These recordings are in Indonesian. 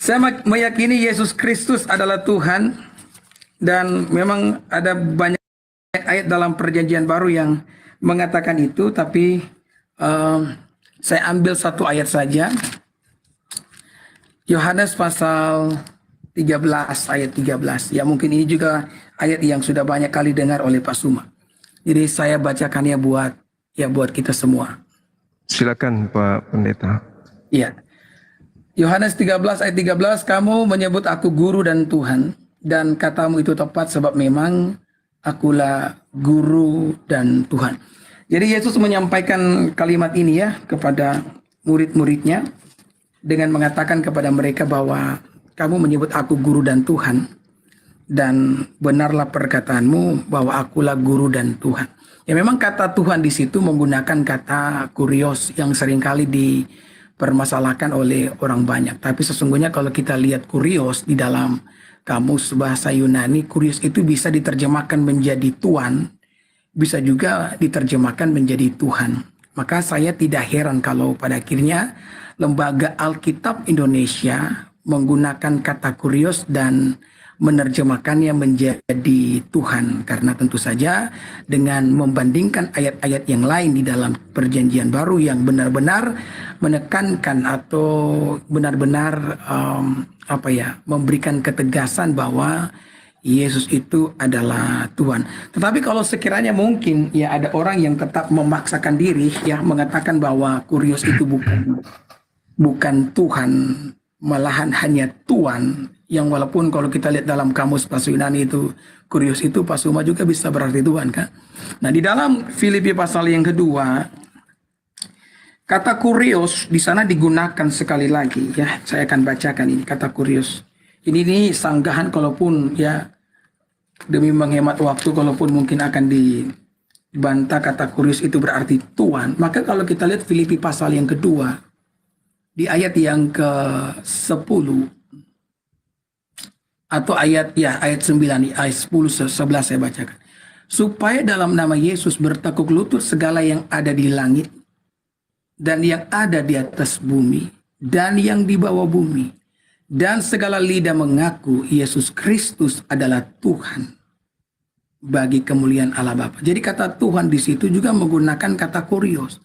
Saya meyakini Yesus Kristus adalah Tuhan, dan memang ada banyak ayat dalam Perjanjian Baru yang mengatakan itu, tapi saya ambil satu ayat saja. Yohanes pasal 13 ayat 13. Ya, mungkin ini juga ayat yang sudah banyak kali dengar oleh Pak Suma. Jadi saya bacakannya buat kita semua. Silakan Pak Pendeta. Iya. Yohanes 13 ayat 13, kamu menyebut aku guru dan Tuhan, dan katamu itu tepat sebab memang akulah guru dan Tuhan. Jadi Yesus menyampaikan kalimat ini ya kepada murid-muridnya dengan mengatakan kepada mereka bahwa kamu menyebut aku guru dan Tuhan, dan benarlah perkataanmu bahwa akulah guru dan Tuhan. Ya, memang kata Tuhan di situ menggunakan kata kurios yang seringkali dipermasalahkan oleh orang banyak. Tapi sesungguhnya kalau kita lihat kurios di dalam kamus bahasa Yunani, kurios itu bisa diterjemahkan menjadi tuan, bisa juga diterjemahkan menjadi Tuhan. Maka saya tidak heran kalau pada akhirnya Lembaga Alkitab Indonesia menggunakan kata kurios dan menerjemahkannya menjadi Tuhan, karena tentu saja dengan membandingkan ayat-ayat yang lain di dalam Perjanjian Baru yang benar-benar menekankan atau benar-benar memberikan ketegasan bahwa Yesus itu adalah Tuhan. Tetapi kalau sekiranya mungkin ya ada orang yang tetap memaksakan diri ya mengatakan bahwa kurios itu bukan Tuhan, malahan hanya tuan, yang walaupun kalau kita lihat dalam kamus bahasa Yunani itu kurios itu pasuma juga bisa berarti tuan kan. Nah, di dalam Filipi pasal yang kedua, kata kurios di sana digunakan sekali lagi ya. Saya akan bacakan ini kata kurios. Ini sanggahan, kalaupun ya demi menghemat waktu, kalaupun mungkin akan dibantah kata kurios itu berarti tuan. Maka kalau kita lihat Filipi pasal yang kedua di ayat yang ke-10 atau ayat 9, ayat 10 11 saya bacakan. Supaya dalam nama Yesus bertekuk lutut segala yang ada di langit dan yang ada di atas bumi dan yang di bawah bumi, dan segala lidah mengaku Yesus Kristus adalah Tuhan, bagi kemuliaan Allah Bapa. Jadi kata Tuhan di situ juga menggunakan kata kurios.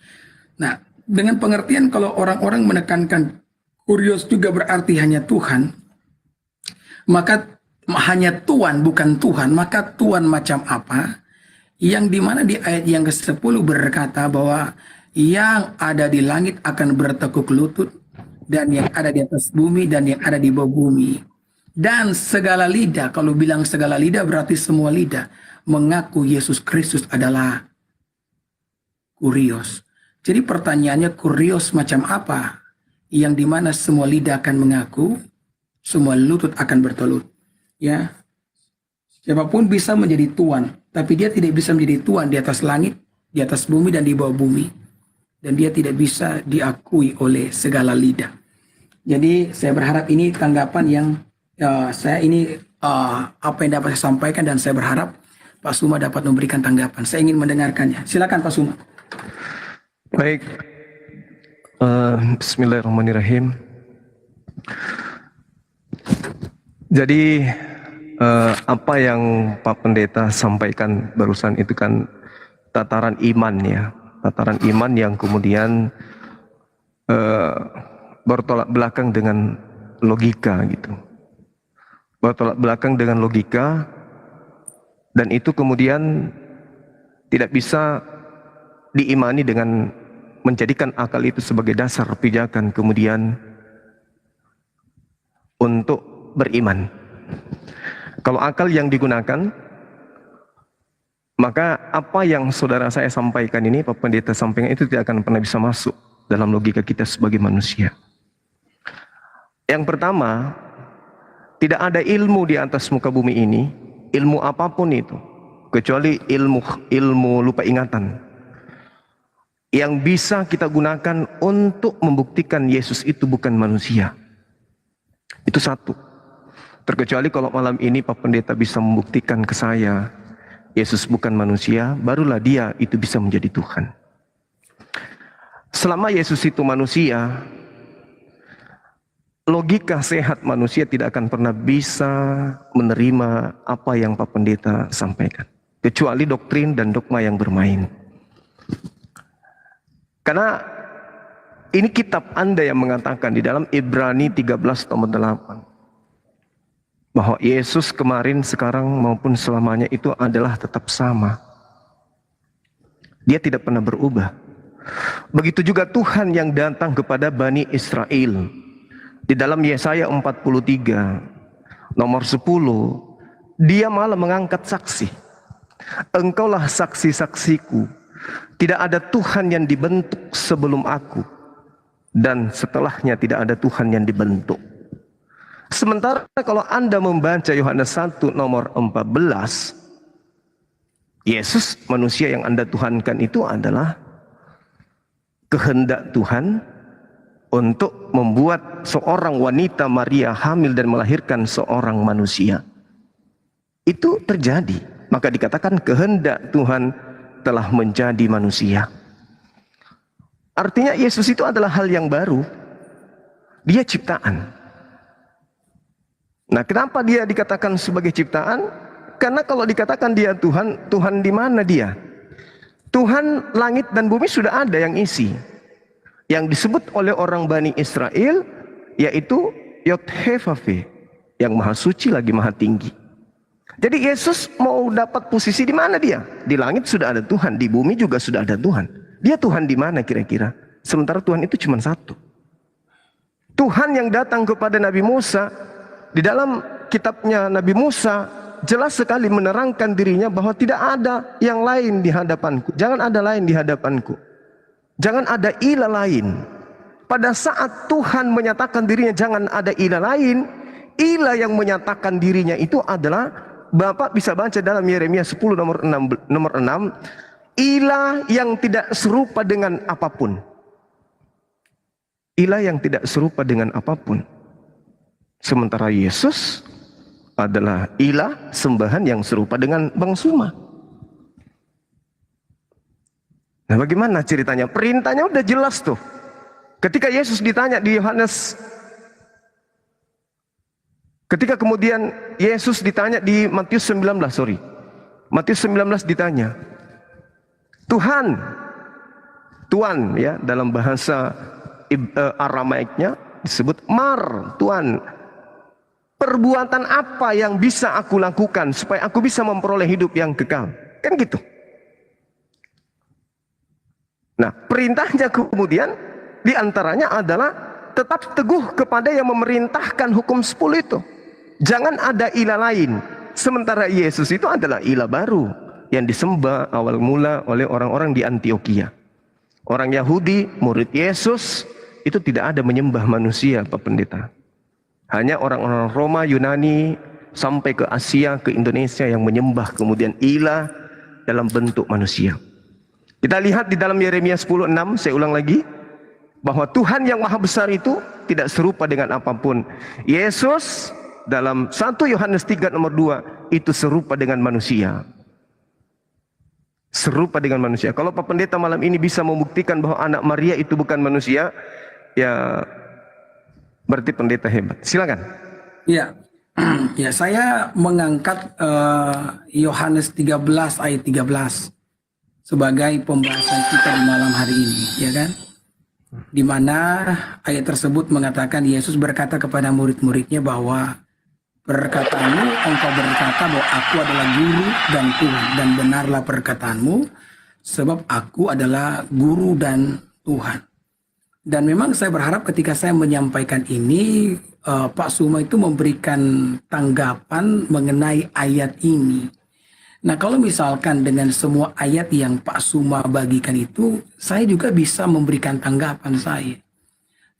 Nah, dengan pengertian kalau orang-orang menekankan kurios juga berarti hanya Tuhan, maka hanya Tuhan bukan Tuhan, maka Tuhan macam apa? Yang dimana di ayat yang ke-10 berkata bahwa yang ada di langit akan bertekuk lutut, dan yang ada di atas bumi dan yang ada di bawah bumi, dan segala lidah. Kalau bilang segala lidah berarti semua lidah mengaku Yesus Kristus adalah kurios. Jadi pertanyaannya, kurios macam apa yang dimana semua lidah akan mengaku, semua lutut akan bertelut. Ya, siapapun bisa menjadi tuan, tapi dia tidak bisa menjadi tuan di atas langit, di atas bumi dan di bawah bumi, dan dia tidak bisa diakui oleh segala lidah. Jadi saya berharap ini tanggapan yang apa yang dapat saya sampaikan, dan saya berharap Pak Suma dapat memberikan tanggapan. Saya ingin mendengarkannya. Silakan Pak Suma. Baik, Bismillahirrahmanirrahim. Jadi apa yang Pak Pendeta sampaikan barusan itu kan tataran iman ya, tataran iman yang kemudian bertolak belakang dengan logika gitu, bertolak belakang dengan logika, dan itu kemudian tidak bisa diimani dengan menjadikan akal itu sebagai dasar pijakan kemudian untuk beriman. Kalau akal yang digunakan, maka apa yang saudara saya sampaikan ini, Pak Pendeta sampaikan itu tidak akan pernah bisa masuk dalam logika kita sebagai manusia. Yang pertama, tidak ada ilmu di atas muka bumi ini, ilmu apapun itu, kecuali ilmu lupa ingatan, yang bisa kita gunakan untuk membuktikan Yesus itu bukan manusia. Itu satu. Terkecuali kalau malam ini Pak Pendeta bisa membuktikan ke saya Yesus bukan manusia, barulah dia itu bisa menjadi Tuhan. Selama Yesus itu manusia, logika sehat manusia tidak akan pernah bisa menerima apa yang Pak Pendeta sampaikan, kecuali doktrin dan dogma yang bermain. Karena ini kitab Anda yang mengatakan di dalam Ibrani 13 nomor 8 bahwa Yesus kemarin, sekarang maupun selamanya itu adalah tetap sama. Dia tidak pernah berubah. Begitu juga Tuhan yang datang kepada Bani Israel. Di dalam Yesaya 43 nomor 10, dia malah mengangkat saksi. Engkaulah saksi-saksiku. Tidak ada Tuhan yang dibentuk sebelum aku, dan setelahnya tidak ada Tuhan yang dibentuk. Sementara kalau Anda membaca Yohanes 1 nomor 14, Yesus manusia yang Anda tuhankan itu adalah kehendak Tuhan untuk membuat seorang wanita Maria hamil dan melahirkan seorang manusia. Itu terjadi. Maka dikatakan kehendak Tuhan telah menjadi manusia. Artinya Yesus itu adalah hal yang baru. Dia ciptaan. Nah, kenapa dia dikatakan sebagai ciptaan? Karena kalau dikatakan dia Tuhan, Tuhan di mana dia? Tuhan langit dan bumi sudah ada yang isi. Yang disebut oleh orang Bani Israel yaitu Yod-He-Vav-He, yang maha suci lagi maha tinggi. Jadi Yesus mau dapat posisi di mana dia? Di langit sudah ada Tuhan, di bumi juga sudah ada Tuhan. Dia Tuhan di mana kira-kira? Sementara Tuhan itu cuma satu. Tuhan yang datang kepada Nabi Musa, di dalam kitabnya Nabi Musa jelas sekali menerangkan dirinya bahwa tidak ada yang lain di hadapanku. Jangan ada lain di hadapanku. Jangan ada ilah lain. Pada saat Tuhan menyatakan dirinya jangan ada ilah lain, ilah yang menyatakan dirinya itu adalah, Bapak bisa baca dalam Yeremia 10 nomor 6, ilah yang tidak serupa dengan apapun. Ilah yang tidak serupa dengan apapun. Sementara Yesus adalah ilah sembahan yang serupa dengan Bang Suma. Nah, bagaimana ceritanya? Perintahnya udah jelas tuh. Ketika Yesus ditanya di Yohanes, ketika kemudian Yesus ditanya di Matius 19 ditanya, Tuan ya, dalam bahasa Aramaiknya disebut Mar, Tuan, perbuatan apa yang bisa aku lakukan supaya aku bisa memperoleh hidup yang kekal? Kan gitu. Nah, perintahnya kemudian diantaranya adalah tetap teguh kepada yang memerintahkan hukum 10 itu. Jangan ada ilah lain. Sementara Yesus itu adalah ilah baru yang disembah awal mula oleh orang-orang di Antioquia. Orang Yahudi, murid Yesus, itu tidak ada menyembah manusia, Pak Pendeta. Hanya orang-orang Roma, Yunani, sampai ke Asia, ke Indonesia yang menyembah kemudian ilah dalam bentuk manusia. Kita lihat di dalam Yeremia 10:6, saya ulang lagi, bahwa Tuhan yang maha besar itu tidak serupa dengan apapun. Yesus dalam 1 Yohanes 3 nomor 2 itu serupa dengan manusia. Serupa dengan manusia. Kalau Pak Pendeta malam ini bisa membuktikan bahwa anak Maria itu bukan manusia, ya berarti pendeta hebat. Silakan. Ya, ya, saya mengangkat Yohanes 13 ayat 13 sebagai pembahasan kita di malam hari ini, ya kan? Di mana ayat tersebut mengatakan Yesus berkata kepada murid-muridnya bahwa perkataanmu, engkau berkata bahwa aku adalah guru dan Tuhan, dan benarlah perkataanmu sebab aku adalah guru dan Tuhan. Dan memang saya berharap ketika saya menyampaikan ini, Pak Suma itu memberikan tanggapan mengenai ayat ini. Nah, kalau misalkan dengan semua ayat yang Pak Suma bagikan itu, saya juga bisa memberikan tanggapan saya.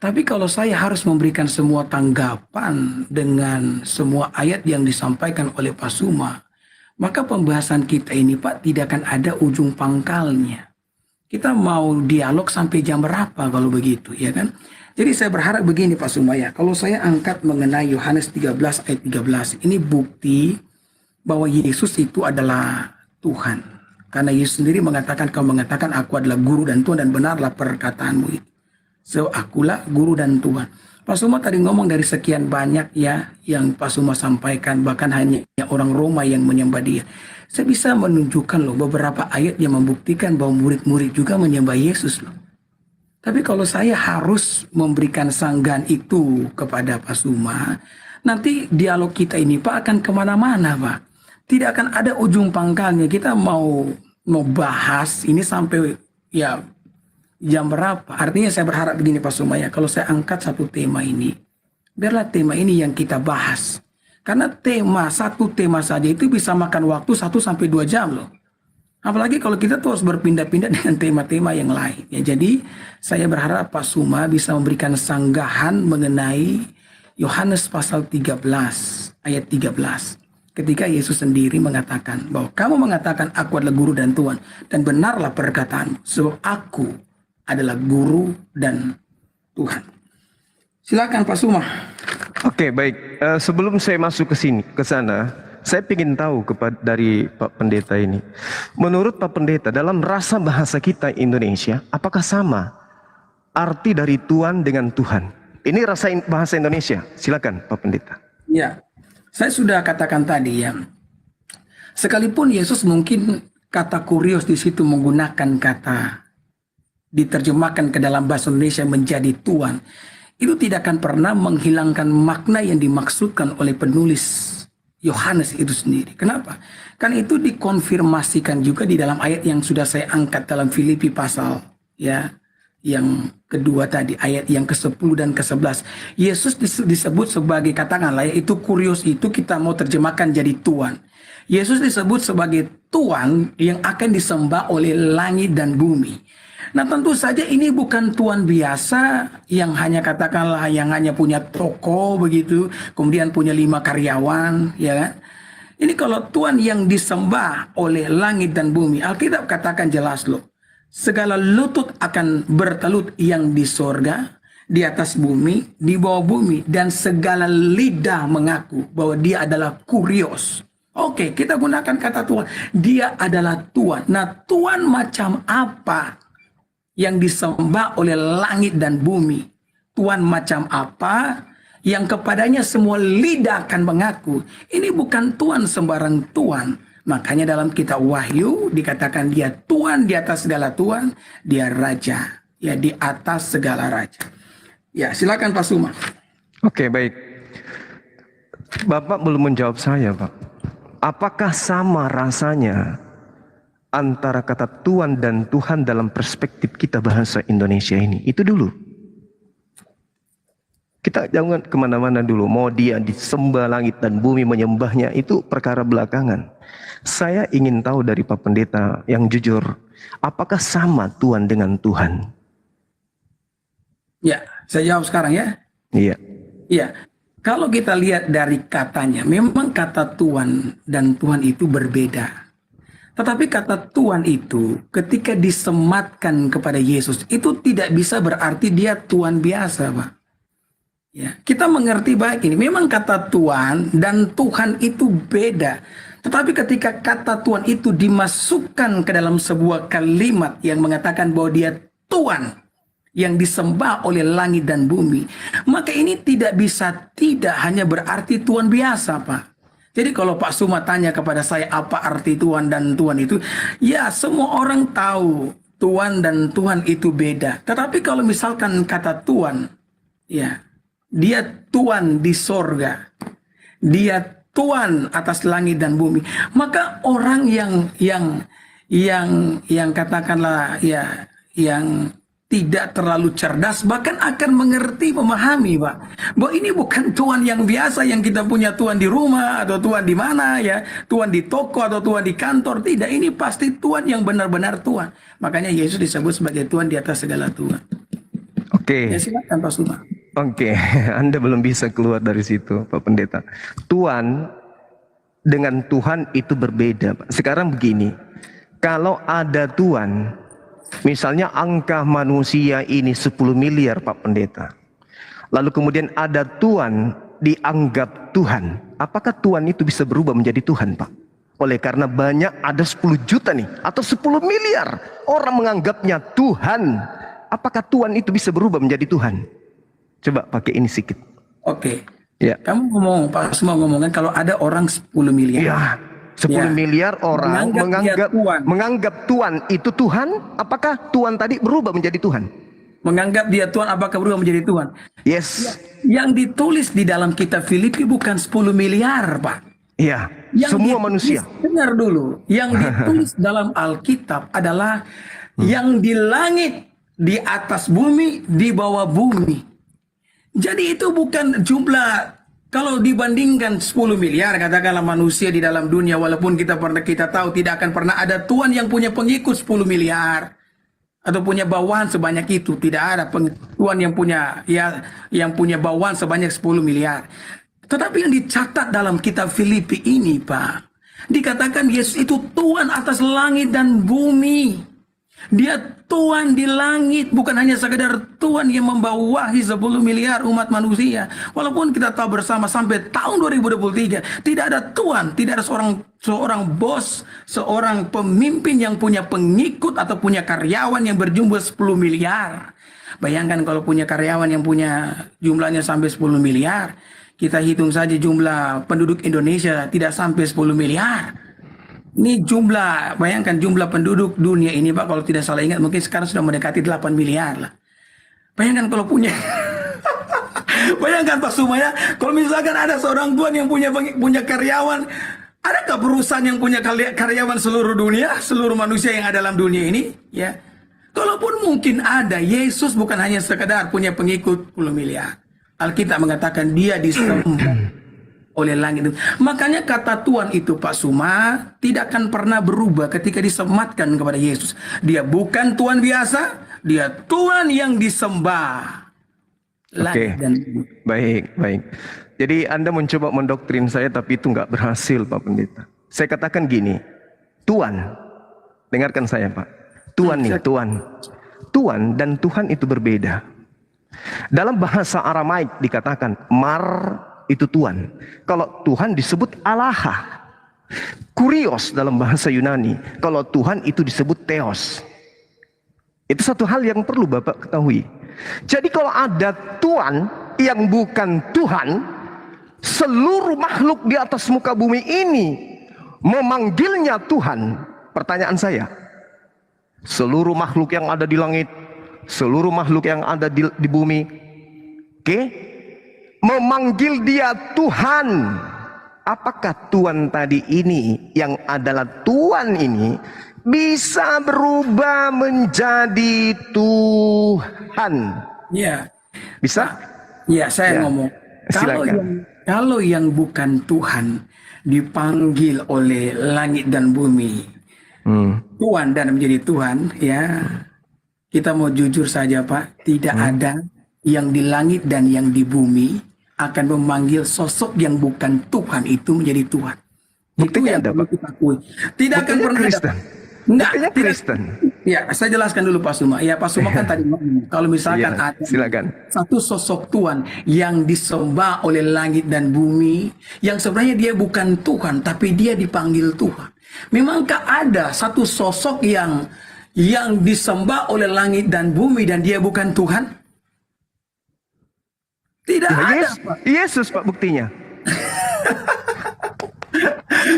Tapi kalau saya harus memberikan semua tanggapan dengan semua ayat yang disampaikan oleh Pak Suma, maka pembahasan kita ini, Pak, tidak akan ada ujung pangkalnya. Kita mau dialog sampai jam berapa kalau begitu, ya kan? Jadi saya berharap begini, Pak Suma, ya, kalau saya angkat mengenai Yohanes 13 ayat 13, ini bukti bahwa Yesus itu adalah Tuhan. Karena Yesus sendiri mengatakan, kau mengatakan aku adalah guru dan Tuhan, dan benarlah perkataanmu itu. So, akulah guru dan Tuhan. Pak Suma tadi ngomong dari sekian banyak ya yang Pak Suma sampaikan, bahkan hanya orang Roma yang menyembah dia. Saya bisa menunjukkan loh beberapa ayat yang membuktikan bahwa murid-murid juga menyembah Yesus loh. Tapi kalau saya harus memberikan sanggahan itu kepada Pak Suma, nanti dialog kita ini Pak akan kemana-mana Pak. Tidak akan ada ujung pangkalnya. Kita mau bahas ini sampai ya jam berapa. Artinya saya berharap begini Pak Suma ya, kalau saya angkat satu tema ini, biarlah tema ini yang kita bahas. Karena satu tema saja itu bisa makan waktu 1 sampai 2 jam loh. Apalagi kalau kita terus berpindah-pindah dengan tema-tema yang lain. Ya, jadi saya berharap Pak Suma bisa memberikan sanggahan mengenai Yohanes pasal 13 ayat 13. Ketika Yesus sendiri mengatakan bahwa kamu mengatakan aku adalah guru dan Tuhan. Dan benarlah perkataanmu, sebab aku adalah guru dan Tuhan. Silakan Pak Suma. Oke, baik. Sebelum saya masuk ke sana, saya ingin tahu dari Pak Pendeta ini. Menurut Pak Pendeta, dalam rasa bahasa kita Indonesia, apakah sama arti dari Tuhan dengan Tuhan? Ini rasa bahasa Indonesia. Silakan Pak Pendeta. Ya, saya sudah katakan tadi ya. Sekalipun Yesus mungkin kata kurios di situ menggunakan kata diterjemahkan ke dalam bahasa Indonesia menjadi Tuhan, itu tidak akan pernah menghilangkan makna yang dimaksudkan oleh penulis Yohanes itu sendiri. Kenapa? Kan itu dikonfirmasikan juga di dalam ayat yang sudah saya angkat dalam Filipi pasal ya yang kedua tadi, ayat yang ke-10 dan ke-11. Yesus disebut sebagai, katakanlah ya, itu kurios itu kita mau terjemahkan jadi Tuhan. Yesus disebut sebagai Tuhan yang akan disembah oleh langit dan bumi. Nah tentu saja ini bukan Tuhan biasa yang hanya katakanlah yang hanya punya toko begitu, kemudian punya 5 karyawan, ya kan? Ini kalau Tuhan yang disembah oleh langit dan bumi, Alkitab katakan jelas loh, segala lutut akan bertelut yang di sorga, di atas bumi, di bawah bumi, dan segala lidah mengaku bahwa dia adalah kurios. Oke, kita gunakan kata Tuhan, dia adalah Tuhan. Nah Tuhan macam apa yang disembah oleh langit dan bumi? Tuhan macam apa yang kepadanya semua lidah akan mengaku? Ini bukan Tuhan sembarang Tuhan. Makanya dalam kitab Wahyu dikatakan dia Tuhan di atas segala Tuhan, dia Raja, ya di atas segala Raja. Ya silakan Pak Suma. Oke, baik. Bapak belum menjawab saya Pak. Apakah sama rasanya antara kata Tuhan dan Tuhan dalam perspektif kita bahasa Indonesia ini? Itu dulu. Kita jangan kemana-mana dulu. Mau dia disembah langit dan bumi menyembahnya, itu perkara belakangan. Saya ingin tahu dari Pak Pendeta yang jujur, apakah sama Tuhan dengan Tuhan? Ya, saya jawab sekarang ya. Iya. Iya. Kalau kita lihat dari katanya, memang kata Tuhan dan Tuhan itu berbeda. Tetapi kata Tuhan itu ketika disematkan kepada Yesus itu tidak bisa berarti dia Tuhan biasa, Pak. Ya, kita mengerti baik ini. Memang kata Tuhan dan Tuhan itu beda. Tetapi ketika kata Tuhan itu dimasukkan ke dalam sebuah kalimat yang mengatakan bahwa dia Tuhan yang disembah oleh langit dan bumi, maka ini tidak bisa tidak hanya berarti Tuhan biasa, Pak. Jadi kalau Pak Suma tanya kepada saya apa arti Tuhan dan Tuhan itu, ya semua orang tahu Tuhan dan Tuhan itu beda. Tetapi kalau misalkan kata Tuhan, ya dia Tuhan di sorga, dia Tuhan atas langit dan bumi, maka orang yang katakanlah ya yang tidak terlalu cerdas bahkan akan mengerti, memahami, Pak, bahwa ini bukan Tuhan yang biasa yang kita punya Tuhan di rumah atau Tuhan di mana ya, Tuhan di toko atau Tuhan di kantor. Tidak, ini pasti Tuhan yang benar-benar Tuhan. Makanya Yesus disebut sebagai Tuhan di atas segala Tuhan. Oke. Ya silakan Pak Suma. Oke, Anda belum bisa keluar dari situ, Pak Pendeta. Tuhan dengan Tuhan itu berbeda, Pak. Sekarang begini, kalau ada Tuhan, misalnya angka manusia ini 10 miliar, Pak Pendeta. Lalu kemudian ada Tuhan dianggap Tuhan. Apakah Tuhan itu bisa berubah menjadi Tuhan, Pak? Oleh karena banyak, ada 10 juta nih, atau 10 miliar orang menganggapnya Tuhan. Apakah Tuhan itu bisa berubah menjadi Tuhan? Coba pakai ini sedikit. Oke. Ya. Kamu ngomong, Pak Suma ngomongkan kalau ada orang 10 miliar. Iya. 10 Ya. miliar orang Menganggap dia Tuhan. menganggap Tuhan itu Tuhan. Apakah Tuhan tadi berubah menjadi Tuhan? Menganggap dia Tuhan, apakah berubah menjadi Tuhan? Yes. Yang ditulis di dalam kitab Filipi bukan 10 miliar, Pak. Iya. Yang Semua ditulis- manusia. Dengar dulu. Yang ditulis dalam Alkitab adalah yang di langit, di atas bumi, di bawah bumi. Jadi itu bukan jumlah, kalau dibandingkan 10 miliar katakanlah manusia di dalam dunia, walaupun kita tahu tidak akan pernah ada Tuhan yang punya pengikut 10 miliar atau punya bawahan sebanyak itu. Tidak ada Tuhan yang punya yang punya bawahan sebanyak 10 miliar. Tetapi yang dicatat dalam kitab Filipi ini, Pak, dikatakan Yesus itu Tuhan atas langit dan bumi. Dia Tuhan di langit, bukan hanya sekedar Tuhan yang membawahi 10 miliar umat manusia. Walaupun kita tahu bersama sampai tahun 2023 tidak ada Tuhan, tidak ada seorang bos, seorang pemimpin yang punya pengikut atau punya karyawan yang berjumlah 10 miliar. Bayangkan kalau punya karyawan yang punya jumlahnya sampai 10 miliar. Kita hitung saja jumlah penduduk Indonesia tidak sampai 10 miliar. Ini jumlah, bayangkan jumlah penduduk dunia ini, Pak, kalau tidak salah ingat mungkin sekarang sudah mendekati 8 miliar lah. Bayangkan kalau punya bayangkan Pak Sumaya, kalau misalkan ada seorang Tuhan yang punya karyawan, adakah perusahaan yang punya karyawan seluruh dunia, seluruh manusia yang ada dalam dunia ini, ya? Kalaupun mungkin ada, Yesus bukan hanya sekedar punya pengikut 10 miliar. Alkitab mengatakan dia disembah oleh langit. Makanya kata Tuhan itu, Pak Suma, tidak akan pernah berubah ketika disematkan kepada Yesus. Dia bukan Tuhan biasa, dia Tuhan yang disembah. Oke. Baik. Jadi Anda mencoba mendoktrin saya, tapi itu nggak berhasil, Pak Pendeta. Saya katakan gini, Tuhan, dengarkan saya, Pak. Tuhan dan Tuhan itu berbeda. Dalam bahasa Aramaik dikatakan mar itu Tuhan. Kalau Tuhan disebut Allah. Kurios dalam bahasa Yunani. Kalau Tuhan itu disebut Theos. Itu satu hal yang perlu Bapak ketahui. Jadi kalau ada Tuhan yang bukan Tuhan, seluruh makhluk di atas muka bumi ini memanggilnya Tuhan. Pertanyaan saya, seluruh makhluk yang ada di langit, seluruh makhluk yang ada di bumi, memanggil dia Tuhan. Apakah Tuhan tadi ini yang adalah Tuhan ini bisa berubah menjadi Tuhan? Ya. Bisa? Ya, saya ngomong. Kalau yang bukan Tuhan dipanggil oleh langit dan bumi, Tuhan dan menjadi Tuhan, ya. Kita mau jujur saja, Pak, tidak ada yang di langit dan yang di bumi akan memanggil sosok yang bukan Tuhan itu menjadi Tuhan. Buktinya itu yang ada, perlu Pak. kita akui. Tidak akan pernah Kristen. Enggak, Buktinya Kristen. Ya, saya jelaskan dulu Pak Suma. Ya, Pak Suma kan tadi ngomong, kalau misalkan Iya, ada silakan. satu sosok Tuhan yang disembah oleh langit dan bumi, yang sebenarnya dia bukan Tuhan, tapi dia dipanggil Tuhan. Memangkah ada satu sosok yang disembah oleh langit dan bumi dan dia bukan Tuhan? Tidak ada, Pak. Yesus, Pak, buktinya.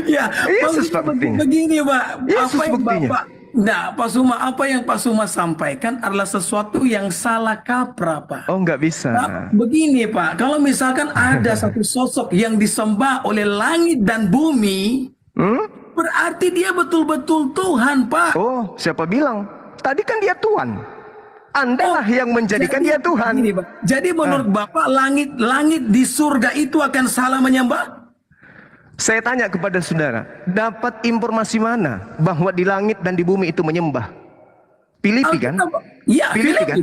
Ya, Yesus, Pak, buktinya. begini, Pak. Yesus Apa yang buktinya. Bapak, nah, Pak Suma, apa yang Pak Suma sampaikan adalah sesuatu yang salah kaprah, Pak. Oh, nggak bisa. Nah, begini, Pak, kalau misalkan ada satu sosok yang disembah oleh langit dan bumi, berarti dia betul-betul Tuhan, Pak. Oh, siapa bilang? Tadi kan dia Tuhan. Anda lah yang menjadikan dia Tuhan. Begini, Pak. Jadi menurut Bapak langit di surga itu akan salah menyembah? Saya tanya kepada saudara, dapat informasi mana bahwa di langit dan di bumi itu menyembah? Filipi kan? Iya, Filipi kan?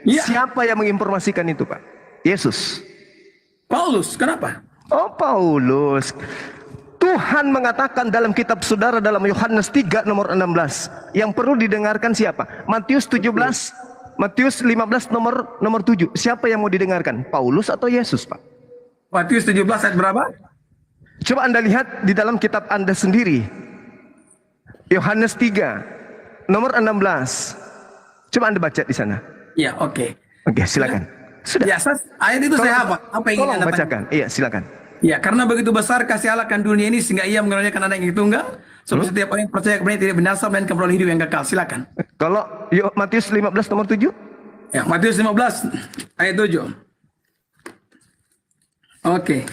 Iya. Siapa yang menginformasikan itu, Pak? Yesus. Paulus, kenapa? Oh, Paulus. Tuhan mengatakan dalam kitab saudara dalam Yohanes 3 nomor 16. Yang perlu didengarkan siapa? Matius 17, Matius 15 nomor 7. Siapa yang mau didengarkan? Paulus atau Yesus, Pak? Matius 17 ayat berapa? Coba Anda lihat di dalam kitab Anda sendiri. Yohanes 3 nomor 16. Coba Anda baca di sana. Ya, oke. Oke, silakan. Sudah. Ya, ayat itu saya hafal. Apa yang ingin Tolong Anda bacakan. Iya, silakan. Ya, karena begitu besar kasih Allah akan dunia ini sehingga ia mengaruniakan anak yang tunggal, supaya setiap orang yang percaya kepadanya tidak binasa melainkan memperoleh hidup yang kekal. Silakan. Kalau Matius 15 nomor 7. Ya, Matius 15 ayat 7. Oke.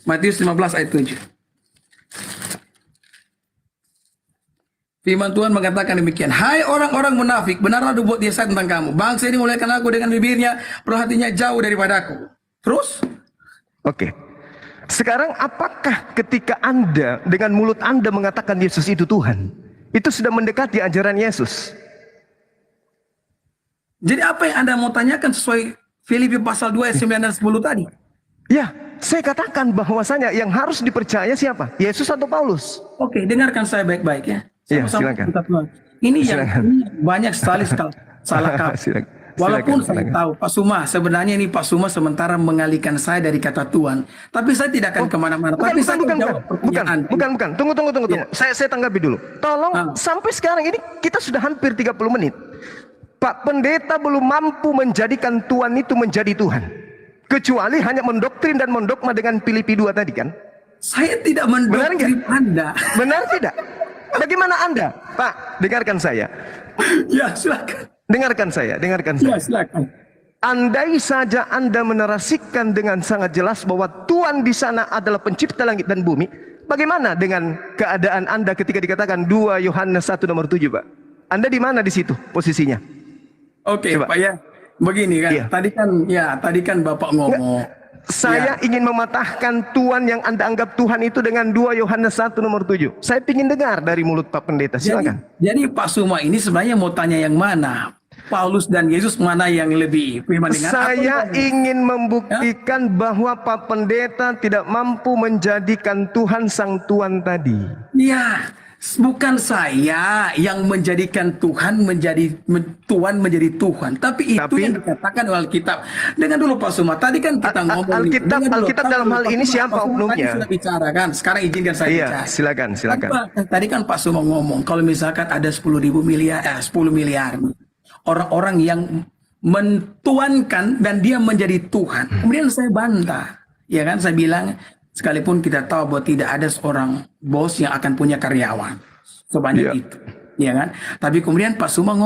Matius 15 ayat 7. Firman Tuhan mengatakan demikian. Hai orang-orang munafik, benarlah dibuat dia saya tentang kamu. Bangsa ini memuliakan aku dengan bibirnya, perlu hatinya jauh daripadaku. Terus? Oke. Sekarang apakah ketika Anda dengan mulut Anda mengatakan Yesus itu Tuhan, itu sudah mendekati ajaran Yesus? Jadi apa yang Anda mau tanyakan sesuai Filipi pasal 2 ayat 9 dan 10 tadi? Ya, saya katakan bahwasanya yang harus dipercaya siapa? Yesus atau Paulus? Oke, dengarkan saya baik-baik ya. Iya, Sama-sama silakan. kita Tuhan. Ini yang Silakan. ini banyak sekali salah kaprah. Silakan. Walaupun Silakan, saya tahu Pak Suma, sebenarnya ini Pak Suma sementara mengalihkan saya dari kata Tuhan. Tapi saya tidak akan kemana-mana. Tapi saya akan jawab pertanyaan. Bukan. Tunggu. Ya. Saya tanggapi dulu. Tolong, sampai sekarang ini kita sudah hampir 30 menit. Pak Pendeta belum mampu menjadikan Tuhan itu menjadi Tuhan. Kecuali hanya mendoktrin dan mendogma dengan Filipi 2 tadi kan? Saya tidak mendoktrin Anda. Benar tidak? Bagaimana Anda? Pak, dengarkan saya. Ya, silakan. Dengarkan saya. Ya, silakan. Andai saja Anda menarasikan dengan sangat jelas bahwa Tuhan di sana adalah pencipta langit dan bumi, bagaimana dengan keadaan Anda ketika dikatakan 2 Yohanes 1 nomor 7, Pak? Anda di mana di situ posisinya? Oke, Coba. Pak ya. Begini kan. Iya. Tadi kan Bapak ngomong. Saya ingin mematahkan Tuhan yang Anda anggap Tuhan itu dengan 2 Yohanes 1 nomor 7. Saya ingin dengar dari mulut Pak Pendeta. Silakan. Jadi Pak Suma ini sebenarnya mau tanya yang mana? Paulus dan Yesus mana yang lebih firman dengan Saya ingin membuktikan bahwa Pak Pendeta tidak mampu menjadikan Tuhan sang Tuhan tadi. Ya, bukan saya yang menjadikan Tuhan menjadi Tuhan, tapi itu yang dikatakan oleh Alkitab. Dengar dulu Pak Suma, tadi kan kita ngomong Alkitab dalam hal ini siapa oknumnya? Sudah bicara kan, sekarang izinkan saya bicara. Silakan. Tadi kan Pak Suma ngomong, kalau misalkan ada 10 miliar orang-orang yang mentuankan dan dia menjadi Tuhan. Kemudian saya bantah, ya kan, saya bilang sekalipun kita tahu bahwa tidak ada seorang bos yang akan punya karyawan sebanyak itu, ya kan. Tapi kemudian Pak Suma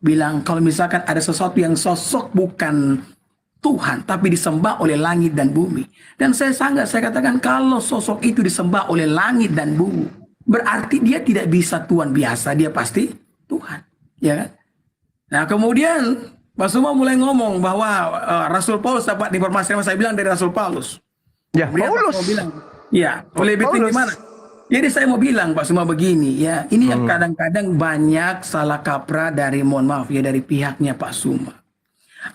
bilang kalau misalkan ada sesuatu yang sosok bukan Tuhan tapi disembah oleh langit dan bumi, dan saya katakan kalau sosok itu disembah oleh langit dan bumi, berarti dia tidak bisa Tuhan biasa, dia pasti Tuhan, ya kan. Nah kemudian Pak Suma mulai ngomong bahwa Rasul Paulus dapat informasi yang saya bilang dari Rasul Paulus. Ya, Kemudian Paulus. Pak Suma bilang, ya, lebih tinggi mana? Jadi saya mau bilang Pak Suma begini, ya, ini yang kadang-kadang banyak salah kaprah dari, mohon maaf ya, dari pihaknya Pak Suma.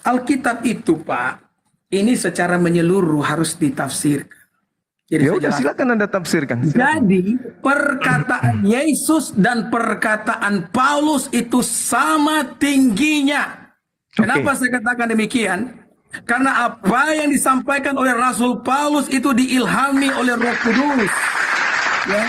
Alkitab itu Pak, ini secara menyeluruh harus ditafsirkan. Jadi Ya udah, silakan Anda tafsirkan. Jadi perkataan Yesus dan perkataan Paulus itu sama tingginya. Kenapa saya katakan demikian? Karena apa yang disampaikan oleh Rasul Paulus itu diilhami oleh Roh Kudus. Ya.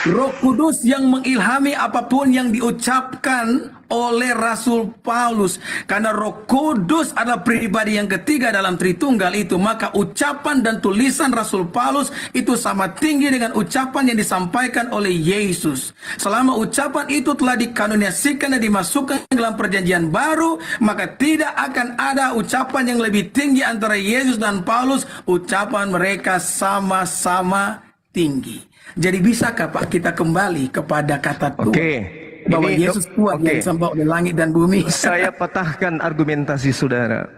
Roh Kudus yang mengilhami apapun yang diucapkan oleh Rasul Paulus. Karena Roh Kudus adalah pribadi yang ketiga dalam Tritunggal itu, maka ucapan dan tulisan Rasul Paulus itu sama tinggi dengan ucapan yang disampaikan oleh Yesus. Selama ucapan itu telah dikanoniasikan dan dimasukkan dalam perjanjian baru, maka tidak akan ada ucapan yang lebih tinggi antara Yesus dan Paulus. Ucapan mereka sama-sama tinggi. Jadi bisakah Pak kita kembali kepada kata Tuhan? Bahwa Yesus Tuhan yang disembah oleh langit dan bumi. Saya patahkan argumentasi saudara.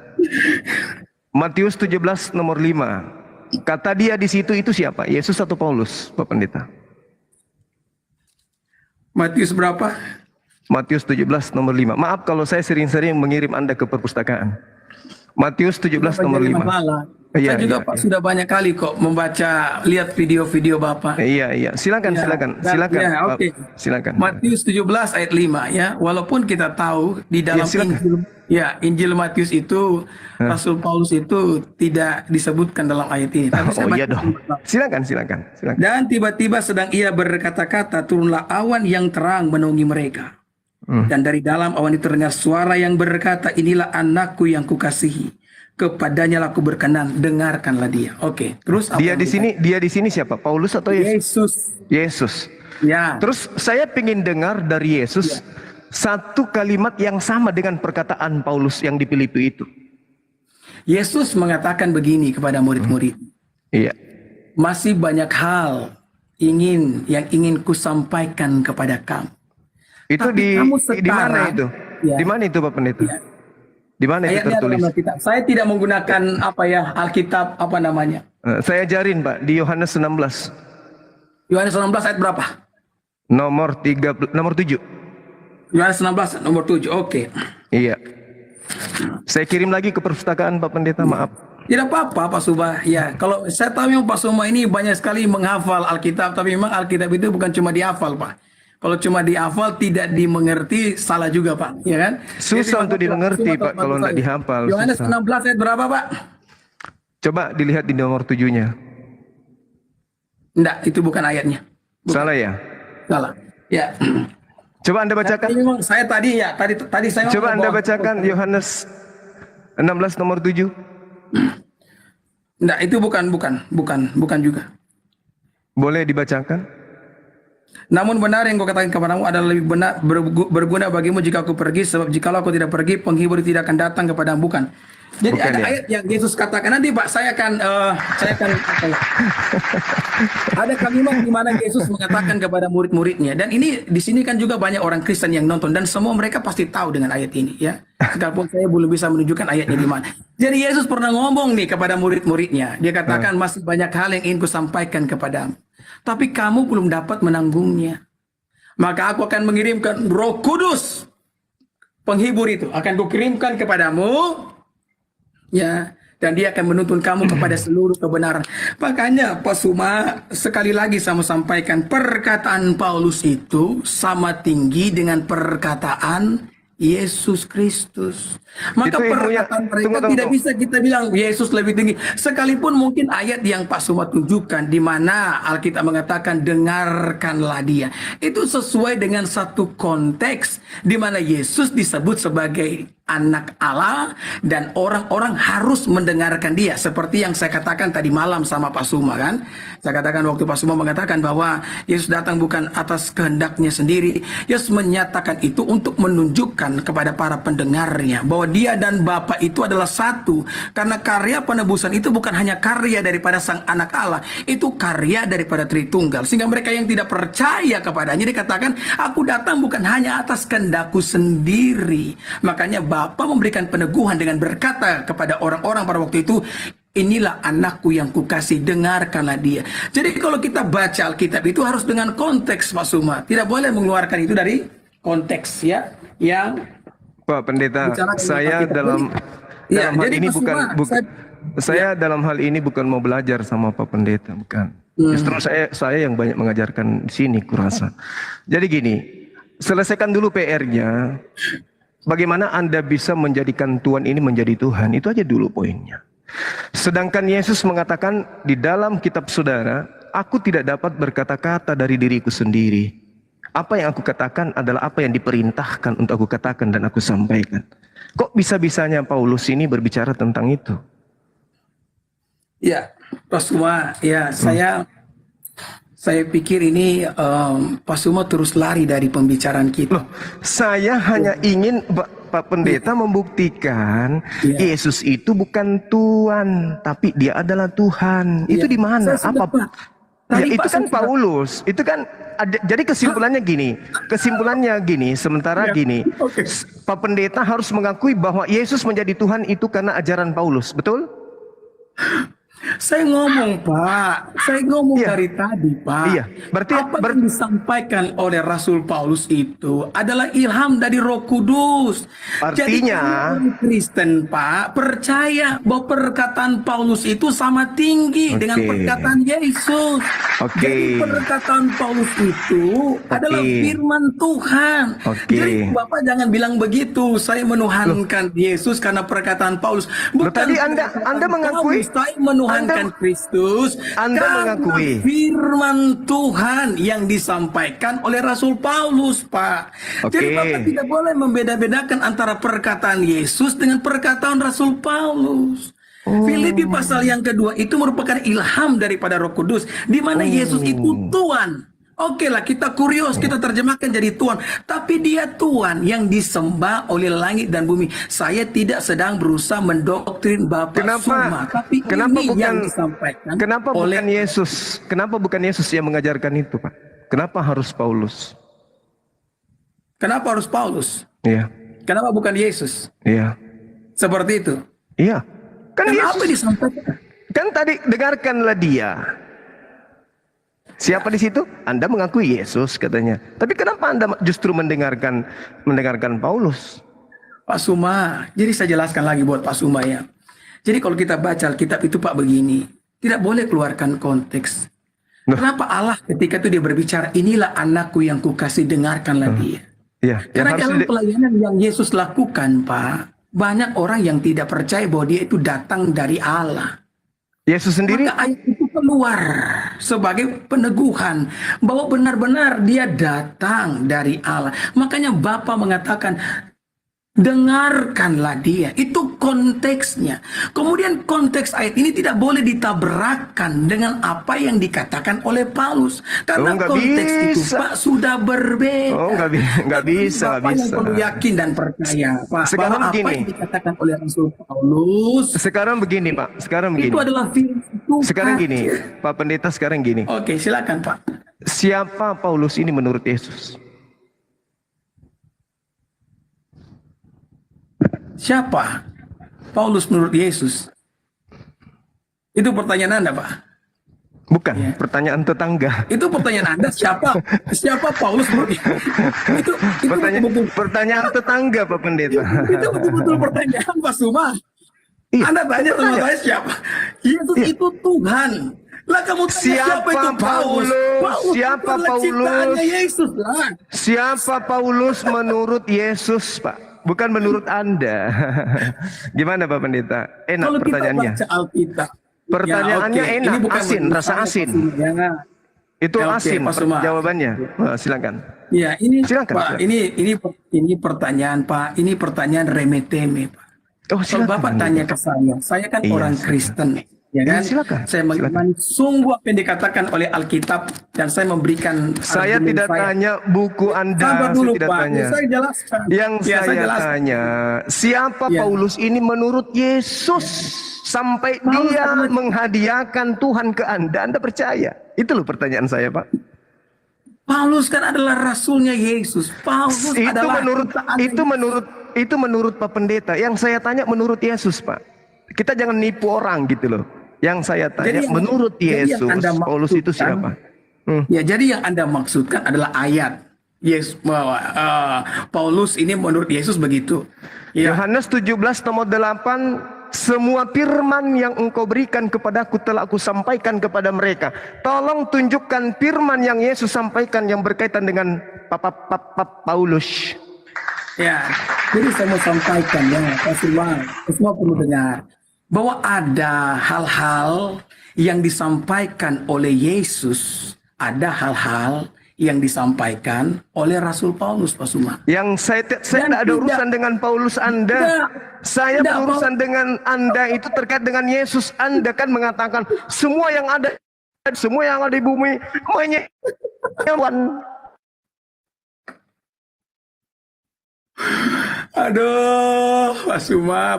Matius 17 nomor 5. Kata dia di situ itu siapa? Yesus atau Paulus, Pak Pendeta? Matius berapa? Matius 17 nomor 5. Maaf kalau saya sering-sering mengirim Anda ke perpustakaan. Matius 17 nomor 5. Saya juga Pak sudah banyak kali kok membaca, lihat video-video Bapak. Iya. Silakan. Matius 17 ayat 5 ya. Walaupun kita tahu di dalam Injil Matius itu Rasul Paulus itu tidak disebutkan dalam ayat ini. Tapi Silakan. Dan tiba-tiba sedang ia berkata-kata, turunlah awan yang terang menaungi mereka. Dan dari dalam awan itu terdengar suara yang berkata, inilah anakku yang kukasihi. kepadanya lah aku berkenan, dengarkanlah dia. Oke, terus apa Dia yang di sini, dia di sini siapa? Paulus atau Yesus? Yesus. Yesus. Ya. Terus saya ingin dengar dari Yesus satu kalimat yang sama dengan perkataan Paulus yang di Filipi itu. Yesus mengatakan begini kepada murid-murid. Iya. Masih banyak hal yang ingin kusampaikan kepada kamu. Itu Tapi kamu di mana sekarang, itu? ya. Di mana itu Pak Pendeta? Ya. Di mana itu Ayatnya tertulis? dalam Alkitab. Saya tidak menggunakan Alkitab apa namanya. Saya ajarin Pak di Yohanes 16 Yohanes 16 ayat berapa? nomor 7. Yohanes 16 nomor 7. Oke. Iya. Saya kirim lagi ke perpustakaan Pak Pendeta, maaf. Tidak apa-apa Pak Subah. Ya, kalau saya tahu memang Pak Suma ini banyak sekali menghafal Alkitab, tapi memang Alkitab itu bukan cuma dihafal, Pak. Kalau cuma dihafal tidak dimengerti, salah juga, Pak. Ya kan? Susah untuk dimengerti, Pak, kalau tidak dihafal. Yohanes Susah. 16 ayat berapa, Pak? Coba dilihat di nomor 7-nya. Enggak, itu bukan ayatnya. Bukan. Salah ya? Salah. Ya. Coba Anda bacakan. Tapi memang saya tadi saya Coba Anda bacakan Yohanes 16 nomor 7. Enggak, itu bukan juga. Boleh dibacakan? Namun benar yang kau katakan kepadamu adalah lebih benar berguna bagimu jika aku pergi, sebab jikalau aku tidak pergi, penghibur tidak akan datang kepadamu. Bukan. Jadi Bukan, ada ya? ayat yang Yesus katakan nanti Pak, saya akan apa ya? Ada kalimat di mana Yesus mengatakan kepada murid-muridnya, dan ini di sini kan juga banyak orang Kristen yang nonton dan semua mereka pasti tahu dengan ayat ini ya. Sekalipun saya belum bisa menunjukkan ayatnya di mana. Jadi Yesus pernah ngomong nih kepada murid-muridnya, dia katakan masih banyak hal yang ingin kusampaikan kepadamu, tapi kamu belum dapat menanggungnya. Maka aku akan mengirimkan Roh Kudus, penghibur itu akan kukirimkan kepadamu. Ya, dan dia akan menuntun kamu kepada seluruh kebenaran. Makanya Pak Suma, sekali lagi saya mau sampaikan, perkataan Paulus itu sama tinggi dengan perkataan Yesus Kristus. Maka Itu ilmunya, perkataan mereka tunggu. tidak bisa kita bilang Yesus lebih tinggi. Sekalipun mungkin ayat yang Pak Suma tunjukkan di mana Alkitab mengatakan dengarkanlah dia. Itu sesuai dengan satu konteks di mana Yesus disebut sebagai anak Allah dan orang-orang harus mendengarkan dia, seperti yang saya katakan tadi malam sama Pak Suma kan. Saya katakan waktu Pak Suma mengatakan bahwa Yesus datang bukan atas kehendaknya sendiri. Yesus menyatakan itu untuk menunjukkan kepada para pendengarnya bahwa dia dan Bapa itu adalah satu, karena karya penebusan itu bukan hanya karya daripada sang anak Allah, itu karya daripada Tritunggal. Sehingga mereka yang tidak percaya kepadanya dikatakan, aku datang bukan hanya atas kehendakku sendiri. Makanya Bapa memberikan peneguhan dengan berkata kepada orang-orang pada waktu itu, inilah anakku yang kukasih, dengarkanlah dia. Jadi kalau kita baca Alkitab itu harus dengan konteks Pak Suma. Tidak boleh mengeluarkan itu dari konteks ya. Yang Pak Pendeta, saya dalam ya, hal jadi ini Pak Suma, saya dalam hal ini bukan mau belajar sama Pak Pendeta, bukan. Justru saya yang banyak mengajarkan di sini kurasa. Jadi gini, selesaikan dulu PR-nya. Bagaimana Anda bisa menjadikan Tuhan ini menjadi Tuhan? Itu aja dulu poinnya. Sedangkan Yesus mengatakan di dalam kitab saudara, aku tidak dapat berkata-kata dari diriku sendiri. Apa yang aku katakan adalah apa yang diperintahkan untuk aku katakan dan aku sampaikan. Kok bisa-bisanya Paulus ini berbicara tentang itu? Ya, Pak Suma, ya saya pikir ini Pak Suma terus lari dari pembicaraan kita. Loh, saya hanya ingin Pak Pendeta membuktikan Yesus itu bukan Tuhan, tapi dia adalah Tuhan. Itu di mana? Apa? Ya, itu kan Paulus. Itu kan jadi kesimpulannya gini. Sementara gini, Pak Pendeta harus mengakui bahwa Yesus menjadi Tuhan itu karena ajaran Paulus, betul? Saya ngomong Pak, dari tadi Pak. Iya, berarti apa yang disampaikan oleh Rasul Paulus itu adalah ilham dari Roh Kudus. Artinya, jadi orang Kristen Pak percaya bahwa perkataan Paulus itu sama tinggi dengan perkataan Yesus. Jadi Oke. perkataan Paulus itu adalah Oke. firman Tuhan. Jadi Oke. Bapak jangan bilang begitu, saya Loh, menuhankan Yesus karena perkataan Paulus. loh tadi Bukan Anda perkataan mengakui, Paulus, saya menuhankan Anda Kristus Anda karena mengakui. firman Tuhan yang disampaikan oleh Rasul Paulus, Pak. Jadi Bapak Oke. tidak boleh membeda-bedakan antara perkataan Yesus dengan perkataan Rasul Paulus. Filipi Oh. pasal yang kedua itu merupakan ilham daripada Roh Kudus, di mana Yesus itu Oh. Tuhan. Oke lah, kita kurios, kita terjemahkan jadi Tuhan. Tapi dia Tuhan yang disembah oleh langit dan bumi. Saya tidak sedang berusaha mendoktrin Bapak Suma. Tapi Kenapa ini yang bukan disampaikan kenapa oleh... bukan Yesus? Kenapa bukan Yesus yang mengajarkan itu, Pak? Kenapa harus Paulus? Kenapa harus Paulus? Iya. Kenapa bukan Yesus? Iya. Seperti itu. Iya. Kan Kenapa Yesus. disampaikan? Kan tadi dengarkanlah dia. Siapa di situ? Anda mengakui Yesus katanya. Tapi kenapa Anda justru mendengarkan Paulus? Pak Suma, jadi saya jelaskan lagi buat Pak Suma ya. Jadi kalau kita baca Alkitab itu Pak begini, tidak boleh keluarkan konteks. Loh. Kenapa Allah ketika itu dia berbicara, inilah anakku yang kukasih, dengarkanlah dia. Iya, yang Karena harus dalam pelayanan yang Yesus lakukan Pak, banyak orang yang tidak percaya bahwa dia itu datang dari Allah. Yesus sendiri. Maka ayat itu keluar sebagai peneguhan bahwa benar-benar dia datang dari Allah. Makanya Bapa mengatakan, dengarkanlah dia. Itu konteksnya. Kemudian konteks ayat ini tidak boleh ditabrakkan dengan apa yang dikatakan oleh Paulus. Karena nggak konteks itu bisa. Pak sudah berbeda. Oh, nggak bisa, Bapak yang perlu yakin dan percaya Pak, Sekarang bahwa apa begini. yang dikatakan oleh Rasul Paulus Sekarang begini, Pak. Sekarang begini. itu adalah firman Tuhan. Sekarang gini, Pak Pendeta, sekarang gini. Oke, silakan Pak. Siapa Paulus ini menurut Yesus? Siapa Paulus menurut Yesus? Itu pertanyaan Anda, Pak. Bukan, Iya. pertanyaan tetangga. Itu pertanyaan Anda, siapa Paulus menurut Yesus? Itu betul-betul Pertanyaan tetangga, Pak Pendeta. itu betul-betul pertanyaan Pak Suma. Iya, Anda tanya sama saya siapa? Yesus itu Tuhan. Lah kamu tanya siapa itu Paulus? Siapa adalah Paulus? ciptaannya Yesus lah. Siapa Paulus menurut Yesus, Pak? Bukan menurut Anda. Gimana Pak Pendeta? Enak Kalau kita pertanyaannya. baca Alkitab, Pertanyaannya ya, oke. enak, Ini bukan asin, menurut rasa saya, asin. Pak Suma. Ya. Itu Ya, oke, asin Pak Suma. jawabannya. Silakan. Ya, ini Silakan, Pak, silakan. ini pertanyaan Pak, ini pertanyaan remeh-temeh Pak. Oh, Kalau silakan. Bapak tanya ke saya kan Iya, orang silakan. Kristen, ya kan? Silakan. Saya mengimani sungguh apa yang dikatakan oleh Alkitab dan saya memberikan Saya argumen tidak saya. tanya buku Anda, Sabar dulu, saya tidak Pak. tanya. Saya jelaskan. Yang Ya, saya jelaskan. tanya, siapa Ya. Paulus ini menurut Yesus sampai Paulus dia adalah- menghadiahkan Tuhan ke Anda percaya? Itu loh pertanyaan saya, Pak. Paulus kan adalah rasulnya Yesus. Paulus Itu adalah menurut ciptaan itu menurut Pak Pendeta. Yang saya tanya menurut Yesus, Pak. Kita jangan nipu orang gitu loh. Yang saya tanya Jadi yang- menurut jadi yang Yesus, Anda Paulus itu siapa? Ya, jadi yang Anda maksudkan adalah ayat. Yes, Paulus ini menurut Yesus begitu. Ya, Yohanes 17 nomor 8, semua firman yang engkau berikan kepadaku telah aku sampaikan kepada mereka. Tolong tunjukkan firman yang Yesus sampaikan yang berkaitan dengan Paulus. ya. Jadi saya mau sampaikan ya, Pak semua perlu dengar bahwa ada hal-hal yang disampaikan oleh Yesus, ada hal-hal yang disampaikan oleh Rasul Paulus, Pak Suma. Yang saya tidak ada urusan dengan Paulus Anda. Saya berurusan dengan Anda itu terkait dengan Yesus. Anda kan mengatakan semua yang ada di bumi menyewan. Aduh, Pak Suma.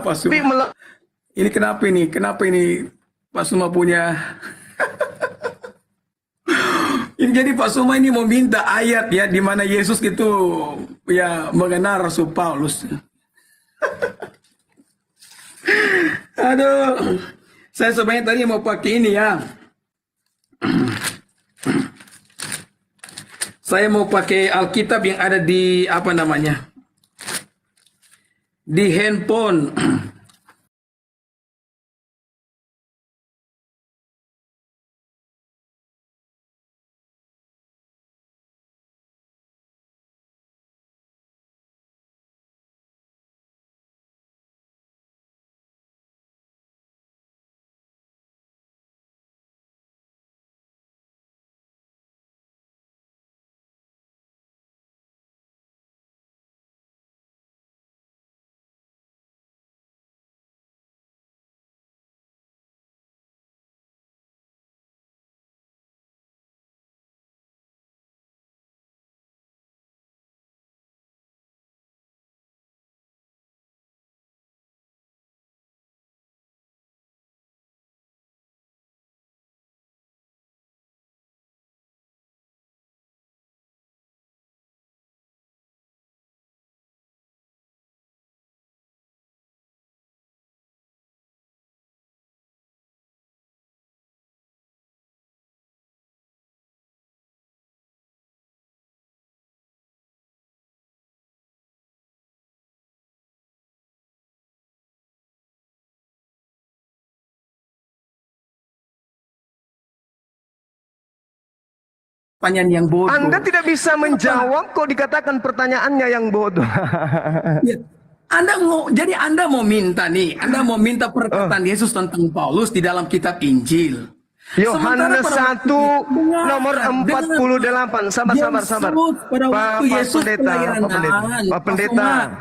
Ini kenapa ini? Kenapa ini Pak Suma punya? Ini jadi Pak Suma ini mau minta ayat ya di mana Yesus itu ya mengenal Rasul Paulus. Aduh, saya sebenarnya tadi mau pakai ini ya. Saya mau pakai Alkitab yang ada di apa namanya? Di handphone. Pertanyaan yang bodoh. Anda tidak bisa menjawab kok dikatakan pertanyaannya yang bodoh. Ya. Jadi Anda mau minta nih, Anda mau minta perkataan Yesus tentang Paulus di dalam kitab Injil. Yohanes 1 nomor 48. Sabar. Pada waktu Yesus pelayanan, Pak Pendeta.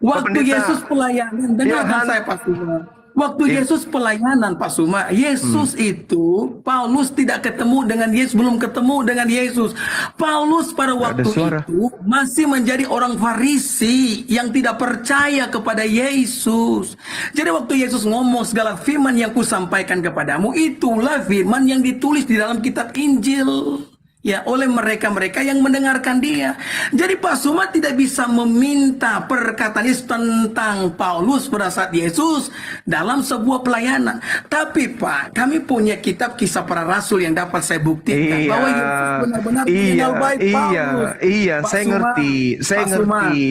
Waktu Yesus pelayanan, dengarkan saya Pak Suma. Waktu Yesus pelayanan Pak Suma, Yesus itu, Paulus tidak ketemu dengan Yesus, belum ketemu dengan Yesus. Paulus pada waktu itu masih menjadi orang Farisi yang tidak percaya kepada Yesus. Jadi waktu Yesus ngomong segala firman yang kusampaikan kepadamu, itulah firman yang ditulis di dalam kitab Injil. Ya, oleh mereka-mereka yang mendengarkan dia. Jadi Pak Suma tidak bisa meminta perkataan Yesus tentang Paulus pada saat Yesus dalam sebuah pelayanan. Tapi Pak, kami punya kitab Kisah Para Rasul yang dapat saya buktikan bahwa Yesus benar-benar mengenal baik Paulus. Pak,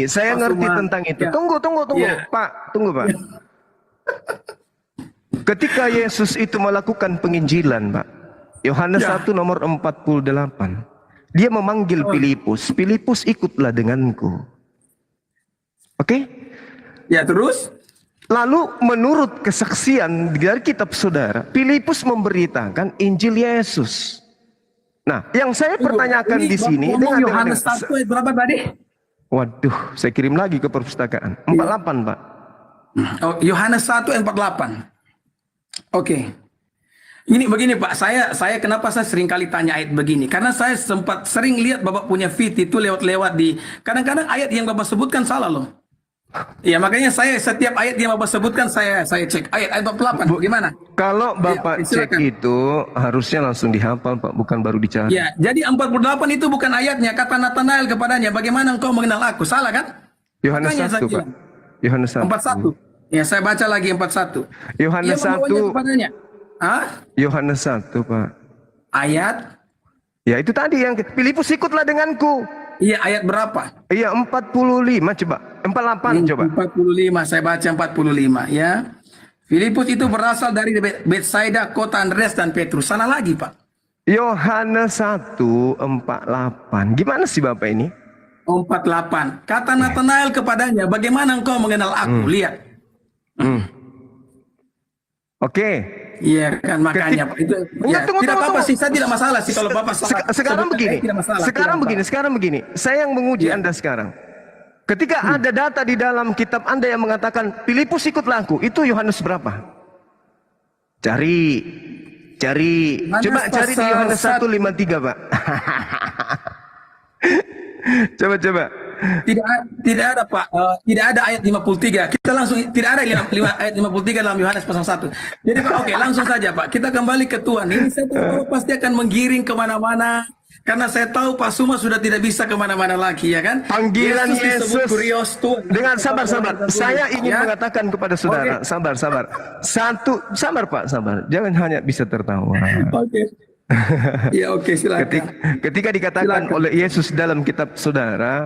saya ngerti tentang itu. Ya. Tunggu, Ya. Pak, Pak. Ketika Yesus itu melakukan penginjilan, Pak, Yohanes 1 nomor 48. Dia memanggil Filipus. Filipus, ikutlah denganku. Oke? Ya, terus? Lalu menurut kesaksian dari kitab saudara, Filipus memberitakan Injil Yesus. Nah, yang saya pertanyakan di sini dengan Yohanes 1 ayat berapa tadi? Waduh, saya kirim lagi ke perpustakaan. 48, Pak. Oh, Yohanes 1 ayat 48. Oke. Ini begini Pak, saya kenapa saya sering kali tanya ayat begini? Karena saya sempat sering lihat Bapak punya feed itu lewat-lewat di, kadang-kadang ayat yang Bapak sebutkan salah loh. Ya, makanya saya setiap ayat yang Bapak sebutkan saya cek ayat 48 bagaimana? Kalau Bapak ya, cek itu harusnya langsung dihafal Pak, bukan baru dicari. Ya, jadi 48 itu bukan ayatnya, kata Nathanael kepadanya, bagaimana engkau mengenal aku? Salah kan? Yohanes 1 Pak. Yohanes 1. 41. Ya, saya baca lagi 41. Yohanes 1 kepadanya. Hah? Yohanes 1 Pak. Ayat? Ya itu tadi yang Filipus, ikutlah denganku. Iya, ayat berapa? Iya, 45 coba. 48 coba. 45, saya baca 45 ya. Filipus itu berasal dari Betsaida, kota Andreas dan Petrus. Sana lagi Pak. Yohanes 1 48. Gimana sih Bapak ini? 48. Kata Nathanael kepadanya, bagaimana engkau mengenal aku? Lihat. Oke. Iya kan, makanya Pak. Itu ya, Tunggu, tidak apa-apa sih, saya tidak masalah sih kalau Bapak salah. Sekarang begini. Sekarang begini. Saya yang menguji Anda sekarang. Ketika ada data di dalam kitab Anda yang mengatakan Filipus ikutlah aku, itu Yohanes berapa? Cari. Coba cari di Yohanes 1:53, Pak. Coba. Tidak ada Pak, tidak ada ayat 53. Kita langsung tidak ada ayat 53 dalam Yohanes pasal 1. Jadi Pak, oke, langsung saja Pak. Kita kembali ke Tuhan. Ini saya tahu pasti akan menggiring kemana-mana. Karena saya tahu Pak Suma sudah tidak bisa kemana-mana lagi, ya kan? Panggilan Yesus. Tuhan. Dengan sabar. Saya ingin mengatakan kepada saudara, sabar. Sabar Pak. Jangan hanya bisa tertawa. Oke. Ya oke, silakan. Ketika dikatakan oleh Yesus dalam kitab saudara,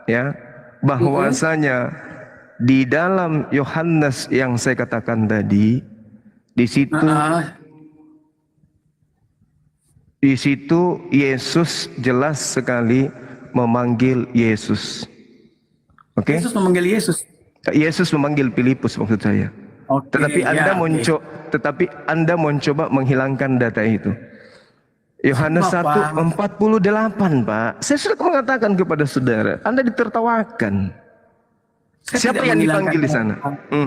ya, bahwasanya di dalam Yohanes yang saya katakan tadi, di situ Yesus jelas sekali memanggil Yesus. Oke? Yesus memanggil Yesus. Yesus memanggil Filipus maksud saya. Tetapi Anda mencoba menghilangkan data itu. Yohanes 1:48 Pak. Saya sudah mengatakan kepada saudara, Anda ditertawakan. Siapa yang dipanggil di sana?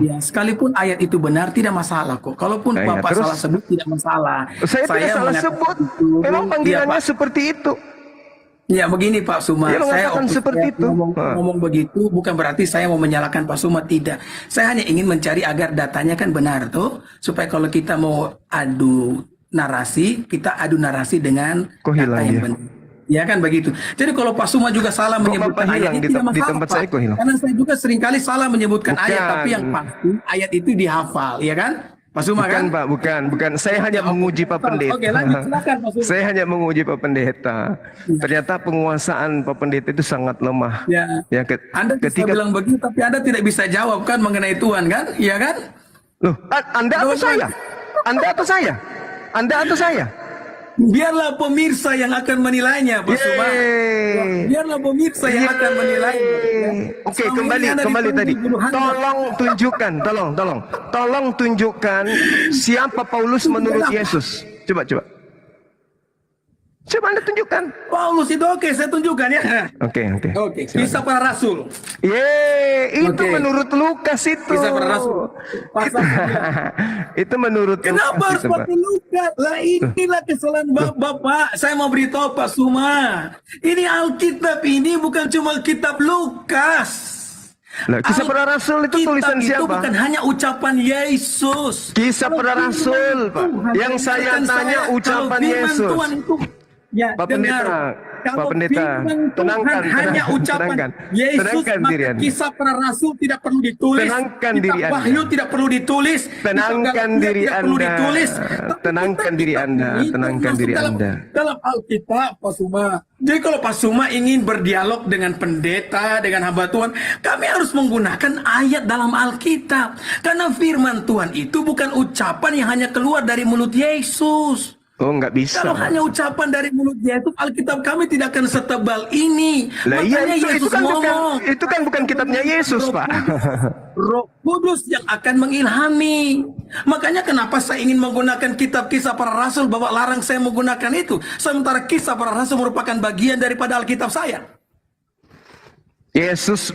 Ya, sekalipun ayat itu benar tidak masalah kok. Kalaupun Bapak salah sebut tidak masalah. Saya tidak salah sebut. Memang panggilannya seperti itu. Ya begini Pak Suma, saya seperti itu. Ngomong begitu bukan berarti saya mau menyalahkan Pak Suma, tidak. Saya hanya ingin mencari agar datanya kan benar tuh, supaya kalau kita mau adu narasi, kita adu narasi dengan data yang benar. Ya kan begitu. Jadi kalau Pak Suma juga salah menyebutkan ayat itu tidak masalah, tempat saya karena saya juga seringkali salah menyebutkan ayat, tapi yang pasti ayat itu dihafal, ya kan? Pak Suma kan? Pak, bukan. Saya hanya menguji Pak Pendeta. Oke, lanjut, silakan Pak Suma. Saya hanya menguji Pak Pendeta. Ternyata penguasaan Pak Pendeta itu sangat lemah. Ya. Anda ketika bilang begitu, tapi Anda tidak bisa jawab kan mengenai Tuhan kan? Iya kan? Loh, Anda atau saya? Anda atau saya? biarlah pemirsa yang akan menilainya, Pak Suma. Yeay. Biarlah pemirsa yang akan menilainya. Oke, Selama ini Anda kembali tadi. dipanggil guru Anda. Tolong tunjukkan, tolong tunjukkan siapa Paulus menurut Yesus. Coba. Coba Anda tunjukkan. Paulus itu oke, saya tunjukkan ya. Oke. Oke, Kisah Para Rasul. Yeay, itu Oke. menurut Lukas itu. Kisah Para Rasul. Pasal Itu menurut Kenapa harus Lukas itu, Pak. pakai Lukas? Lah inilah kesalahan Bapak. Saya mau beritahu Pak Suma. Ini Alkitab ini bukan cuma kitab Lukas. Lah, Kisah Para Rasul itu tulisan Alkitab itu siapa? bukan hanya ucapan Yesus. Kisah Kalau Para firman Rasul, Pak. Tuhan, Yang saya dengarkan tanya saya, ucapan kalau firman Yesus. Tuhan itu, ya, Pak Pendeta, kalau Pak Pendeta, firman Tuhan tenangkan, hanya ucapan tenangkan. Yesus, Tenangkan maka diri Anda. Kisah Para Rasul tidak perlu ditulis. Tenangkan Kitab diri Anda. Wahyu tidak perlu ditulis. Tenangkan Kitab diri tidak perlu Anda. ditulis. Tenangkan diri Anda. Tenangkan diri Anda. Dalam Alkitab, Pak Suma. Jadi kalau Pak Suma ingin berdialog dengan pendeta, dengan hamba Tuhan, kami harus menggunakan ayat dalam Alkitab. Karena firman Tuhan itu bukan ucapan yang hanya keluar dari mulut Yesus. Oh, nggak bisa. Kalau Pak. hanya ucapan dari mulut Yesus, Alkitab kami tidak akan setebal ini. Lah iya, Makanya itu Yesus kan bukan ngomong. itu kan bukan kitabnya Yesus, Pak. Roh Kudus yang akan mengilhami. Makanya kenapa saya ingin menggunakan kitab Kisah Para Rasul, Bapak larang saya menggunakan itu. Sementara Kisah Para Rasul merupakan bagian daripada Alkitab saya. Yesus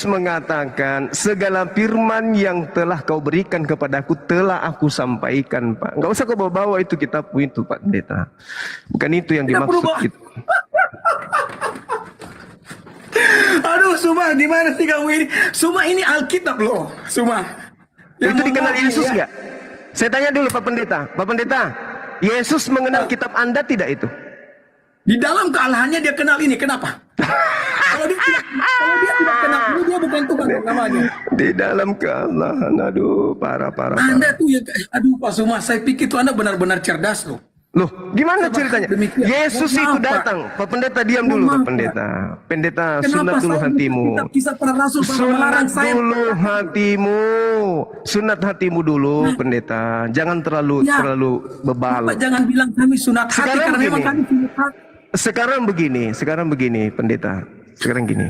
mengatakan segala firman yang telah kau berikan kepadaku telah aku sampaikan, Pak. Nggak usah kau bawa-bawa itu kitabmu itu, Pak Pendeta. Bukan itu yang Tidak perlu dimaksud bawa. gitu. Aduh, Suma, di mana sih kamu ini? Suma, ini Alkitab loh, Suma. Itu dikenal Yesus ya. nggak? Saya tanya dulu Pak Pendeta, Yesus mengenal kitab Anda tidak itu? Di dalam kealahannya dia kenal ini, kenapa? Kalau dia tidak kenal ini, dia bukan Tuhan namanya. Di dalam kealahan, aduh, parah. Anda tuh ya, aduh Pak Suma, saya pikir tuh Anda benar-benar cerdas loh. Loh, gimana ceritanya? Demikian. Yesus Mohon itu maaf, Pak. datang. Pak Pendeta diam dulu, Mohon Pak maaf, Pendeta. Pendeta, Kenapa sunat dulu saya hatimu. kitab Kisah Para Rasul Bapak melarang Sunat saya? dulu hatimu. Sunat hatimu dulu, Pendeta. Jangan terlalu Ya. bebal. Bapak jangan bilang kami sunat hati Sekarang karena memang begini. kami sunat hati. Sekarang begini, Pendeta. Sekarang gini.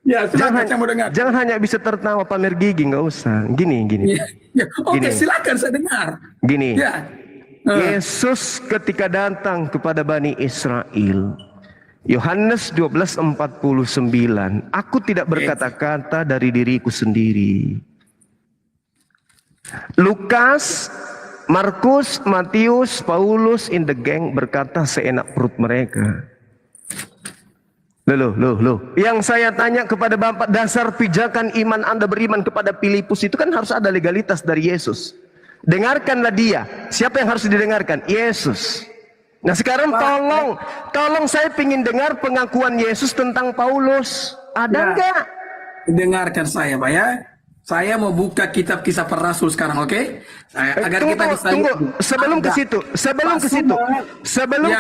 Ya, silakan saya mau dengar. Jangan hanya bisa tertawa pamer gigi, nggak usah. Gini. Ya, oke, Gini. silakan saya dengar. Gini. Ya. Yesus ketika datang kepada Bani Israel, Yohanes 12:49, aku tidak berkata-kata dari diriku sendiri. Lukas, Markus, Matius, Paulus in the gang berkata seenak perut mereka. Loh. Yang saya tanya kepada Bapak, dasar pijakan iman Anda beriman kepada Filipus itu kan harus ada legalitas dari Yesus. Dengarkanlah dia. Siapa yang harus didengarkan? Yesus. Nah sekarang tolong saya ingin dengar pengakuan Yesus tentang Paulus. Ada enggak? Dengarkan saya, Pak ya. Saya mau buka kitab Kisah Para Rasul sekarang, oke? Agar kita bisa Tunggu. Sebelum ke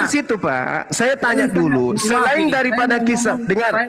situ, Pak. Saya tanya dulu. Selain daripada kisah, dengar.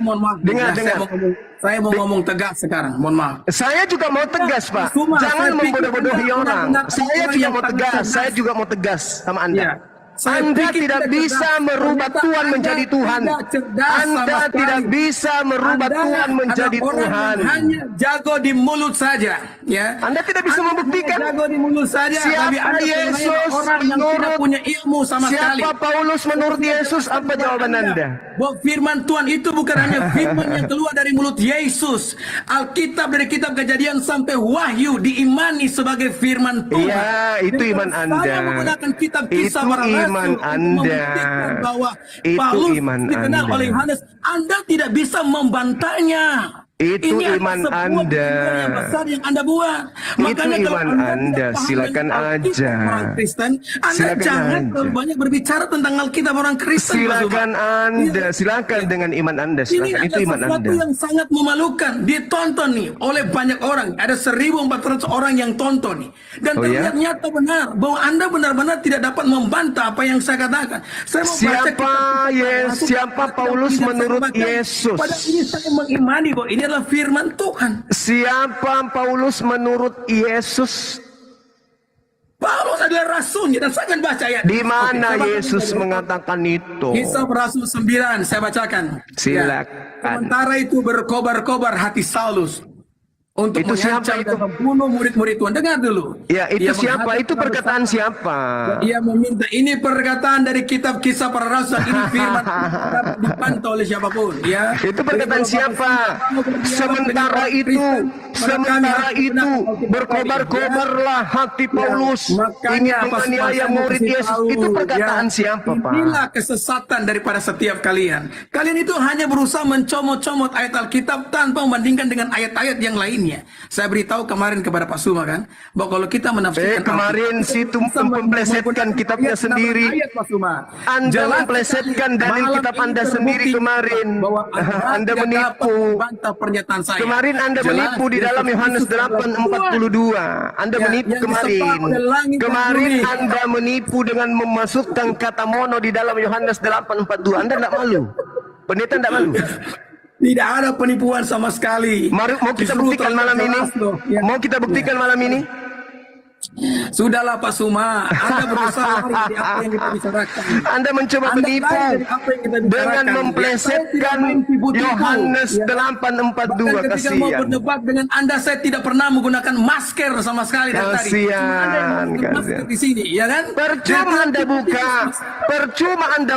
Saya mau ngomong tegas sekarang, mohon maaf. Saya juga mau tegas, Pak. Cuma Jangan saya pikir membodoh-bodohi Anda orang. benar-benar Saya orang juga yang mau sangat tegas. cerdas. Saya juga mau tegas sama Anda. Ya. Saya Anda pikir tidak Anda bisa cerdas. merubah Ternyata Tuhan Anda menjadi Tuhan. tidak cerdas sama Anda sekali. tidak bisa merubah Anda Tuhan menjadi adalah orang Tuhan. yang hanya jago di mulut saja, ya. Anda tidak bisa Anda membuktikan. hanya jago di mulut saja. Siapa tapi Anda Yesus sebenarnya orang yang tidak menurut- punya ilmu sama sekali. Siapa Paulus menurut Yesus? Apa jawaban Anda? Bahwa firman Tuhan itu bukan hanya firman yang keluar dari mulut Yesus. Alkitab dari kitab Kejadian sampai Wahyu diimani sebagai firman Tuhan. Iya, itu Dan iman kalau Anda. Saya menggunakan kitab Kisah Itu Para Rasul iman untuk Anda. membuktikan bahwa Itu Paulus iman dikenal Anda. oleh Yohanes. Anda tidak bisa membantahnya. Itu Ini iman adalah sebuah Anda. perbuatan yang besar yang Anda buat. Itu kalau iman tidak Anda. paham Silakan dengan Alkitab aja. orang Kristen, Anda Silakan jangan aja. terlalu banyak berbicara tentang Alkitab orang Kristen. Pak Silakan Zuma. Anda, Iya. silakan dengan iman Anda, Ini silakan. Itu adalah iman sesuatu Anda. yang sangat memalukan. Ditonton nih oleh banyak orang. Ada 1.400 orang yang tonton nih. Dan Oh, ya? ternyata benar bahwa Anda benar-benar tidak dapat membantah apa yang saya katakan. Saya mau baca Siapa kitab Kisah siapa Paulus Tidak menurut saya baca. Yesus? Pada ini saya mengimani bahwa ini adalah firman Tuhan. Siapa Paulus menurut Yesus? Paulus adalah rasulnya dan saya akan baca ayat. Di mana Oke, Yesus saya baca. mengatakan itu? Kisah Rasul 9, saya bacakan. Silakan. Sementara itu berkobar-kobar hati Saulus untuk Itu siapa mengancam itu? dan membunuh murid-murid Tuhan. Dengar dulu. Ya, itu Ia siapa? menghadap Itu kepada perkataan Saulus. siapa? Ia meminta, ini perkataan dari kitab Kisah Para Rasul, ini firman tidak dapat dipantau oleh siapapun. Ya. Itu perkataan siapa? Sementara itu berkobar-kobarlah hati Paulus ingin menganiaya murid Yesus. Itu perkataan siapa, Pak? Inilah kesesatan daripada setiap kalian. Kalian itu hanya berusaha mencomot-comot ayat Alkitab tanpa membandingkan dengan ayat-ayat yang lainnya. Saya beritahu kemarin kepada Pak Suma kan, bahwa kalau kita menafsirkan kemarin situ memplesetkan kitabnya sendiri. Ayat, Pak Suma. Anda Jelas memplesetkan dalil malam kitab ini Anda sendiri terbukti kemarin. bahwa Anda tidak dapat menipu. membantah pernyataan saya. Kemarin Anda Jelas, menipu di dalam Yesus Yohanes Kristus adalah 8:42. Anda Ya, menipu yang kemarin. disebut oleh langit dan Kemarin bumi. Anda menipu dengan memasukkan kata mono di dalam Yohanes 8:42. Anda tidak malu. Pendeta tidak malu. Tidak ada penipuan sama sekali. Mari, mau kita Justru buktikan malam ini. jelas loh. Ya. Mau kita buktikan malam ini. Sudahlah Pak Suma, Anda berusaha lari dari apa yang kita bicarakan. Anda mencoba Anda menipu lari dari apa yang kita bicarakan. dengan Saya memplesetkan tidak main tipu-tipu. Yohanes Ya. 8:42. Bahkan ketika mau Kasihan. berdebat dengan Anda, saya tidak pernah menggunakan masker sama sekali dari tadi. Kasihan, Cuma Anda yang menggunakan masker kasihan. di sini, ya kan? Percuma Anda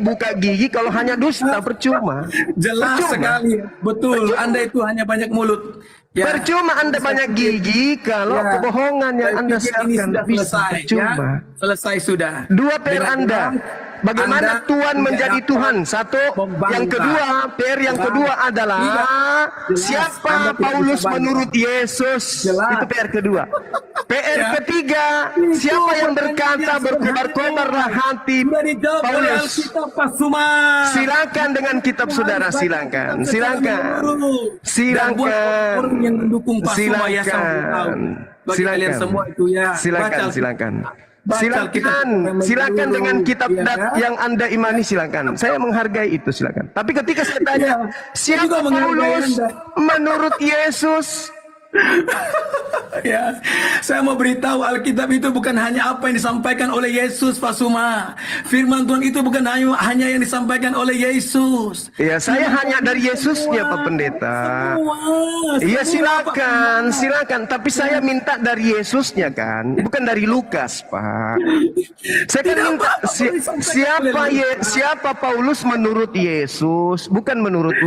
buka gigi kalau hanya dusta, percuma. Jelas Percuma. sekali, betul. Anda itu hanya banyak mulut. Ya. Percuma Anda banyak gigi kalau Ya. kebohongan yang Saya Anda pikir ini siapkan sudah bisa. selesai, Percuma. ya. Selesai sudah. Dua PR Dengan Anda. Tuhan, Bagaimana Anda Tuhan tidak menjadi dapat Tuhan? Satu. membantah. Yang kedua, PR yang kedua adalah Tidak. Jelas, siapa Anda tidak Paulus bisa bantah. menurut Yesus? Jelas. Itu PR kedua. PR Ya. ketiga, Itu siapa yang pertanyaan berkata yang berkobar-kobarlah hati Sudah dijawab oleh Paulus? Alkitab, Pak Suma. Silakan dengan kitab saudara, silakan. Silakan. Silakan. Orang yang mendukung Pak Suma ya saya tahu. Silakan. Bagi kalian semua itu ya. Silakan, baca- silakan. baca Silakan, Alkitab silakan dulu, dengan kitab ya. yang Anda imani, silakan. Saya menghargai itu, silakan. Tapi ketika saya tanya, Ya, saya juga siapa menghargai Paulus Anda. menurut Yesus? Ya, saya mau beritahu Alkitab itu bukan hanya apa yang disampaikan oleh Yesus, Pak Suma. Firman Tuhan itu bukan hanya yang disampaikan oleh Yesus. Ya, saya hanya dari Yesusnya, Pak Pendeta. Iya, silakan, silakan. Tapi saya minta dari Yesusnya kan, bukan dari Lukas, Pak. Saya kan Tidak minta apa-apa kalau disampaikan oleh Lukas. siapa Paulus menurut Yesus, bukan menurut Ya,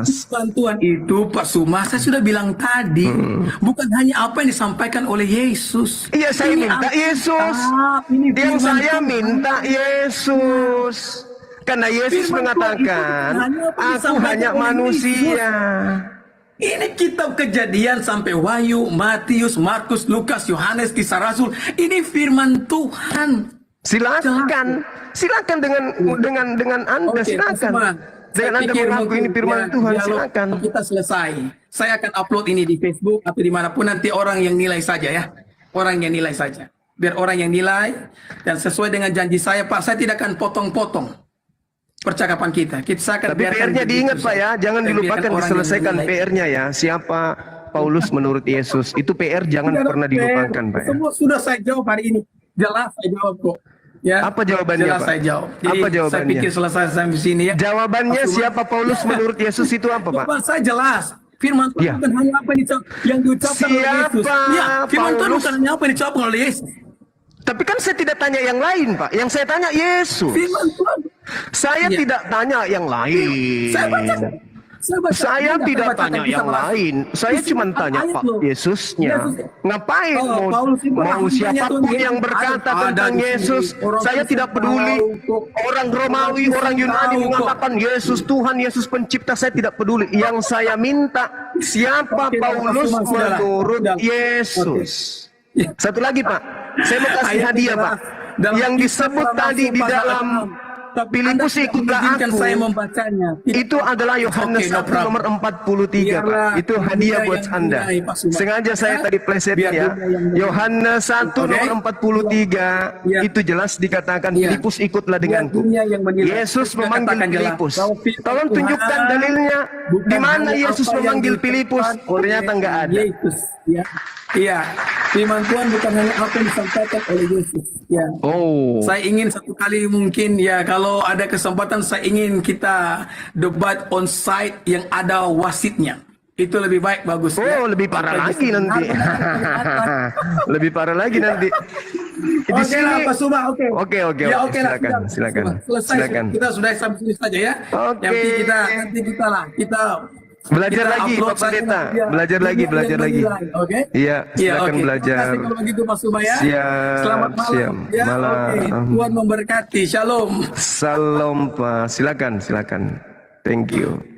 Lukas. bantuan itu Pak Suma, saya sudah bilang tadi, bukan hanya apa yang disampaikan oleh Yesus. Iya, saya Ini minta Alkitab, Yesus. ini Yang firman saya Tuhan. minta Yesus. Karena Yesus Firman Tuhan mengatakan, itu hanya apa yang aku disampaikan hanya oleh manusia. Ini kitab Kejadian sampai Wahyu, Matius, Markus, Lukas, Yohanes, Kisah Rasul. Ini firman Tuhan. Silakan, silakan dengan Anda, Oke, silakan. Pak Suma. Dengan Saya Anda pikir mengaku mungkin ini firman ya, Tuhan, dialog silakan. Kita selesai. Saya akan upload ini di Facebook atau dimanapun, nanti orang yang nilai saja ya. Orang yang nilai saja. Biar orang yang nilai, dan sesuai dengan janji saya, Pak, saya tidak akan potong-potong percakapan kita. Saya akan Tapi biarkan PR-nya begitu diingat Pak saja. ya, jangan Saya dilupakan biarkan orang yang diselesaikan menilai. PR-nya ya. Siapa Paulus menurut Yesus? Itu PR jangan Tidak ada pernah PR. dilupakan Pak ya. Semua sudah saya jawab hari ini. Jelas saya jawab kok. Ya. Apa jawabannya, Jelas Pak? saya jawab. Jadi Apa saya jawabannya? pikir selesai sampai sini ya. Jawabannya Pak Suma. siapa Paulus menurut Yesus itu apa Pak? Jawaban saya jelas. Firman Tuhan Ya. bukan hanya apa yang diucapkan oleh Yesus. Siapa Ya, firman Tuhan Paulus? bukan hanya apa yang diucapkan oleh Yesus. Tapi kan saya tidak tanya yang lain Pak. Yang saya tanya Yesus. Firman Tuhan. Saya Ya. tidak tanya yang lain. Saya baca. Saya tidak tanya yang lain. Saya cuma tanya Pak Yesusnya. Ngapain Oh, Paulus itu mau ahlinya siapapun Tuhan yang Yesus. berkata Ada tentang di sini. Yesus, Orang saya Kristen tidak peduli. tahu kok. Orang Romawi, Orang orang Kristen Yunani tahu kok. mengatakan Yesus Tuhan, Yesus pencipta, saya tidak peduli. Yang saya minta siapa Oke, Paulus Pak Suma, sudahlah. menurut Sudah. Yesus. Ya. Satu lagi Pak, saya mau kasih Ayat hadiah jelas. Pak. Dalam Yang kisah disebut para tadi rasul di pasal dalam 6. Tapi Filipus Anda tidak ikutlah mengizinkan aku. saya membacanya. Tidak. Itu adalah Yohanes Oke, no 1 problem. nomor 43 Pak. Biarlah Itu dunia hadiah buat yang Anda. menilai, Pak Suma. Sengaja saya Ya? tadi pleset Biar ya. dunia yang menilai. Yohanes 1 Oke. nomor 43 Ya. itu jelas dikatakan Ya. Filipus ikutlah Biar denganku. dunia yang menilai. Yesus Sudah memanggil katakan jelas. Filipus. Bahwa firman Tolong Tuhan tunjukkan dalilnya. bukan Di mana hanya Yesus apa yang memanggil diucapkan Filipus? oleh Ternyata nggak ada. Yesus, ya. Iya, firman Tuhan bukan hanya apa yang disampaikan oleh Yesus. Ya. Oh, Saya ingin satu kali mungkin ya kalau ada kesempatan saya ingin kita debat on site yang ada wasitnya. Itu lebih baik bagus ya. lebih parah Apa lagi yang nanti. sebenarnya. Lebih parah lagi nanti. Di Oke sini. lah Pak Suma, oke. Oke, Ya oke lah, silakan, sudah, silakan. Pak Suma. Selesai, Silakan. kita sudah sampai sini saja ya. Oke. Nanti kita Belajar kita lagi, upload Pak saja Pendeta. nanti ya. Belajar lagi, Yang belajar lagi. menilai, Oke? Iya, silakan oke. belajar. Terima kasih kalau begitu Pak Suma ya. Siap, Selamat malam. siap. Ya, Malam. oke. Tuhan memberkati. Shalom. Salam, Pak. Silakan. Thank you.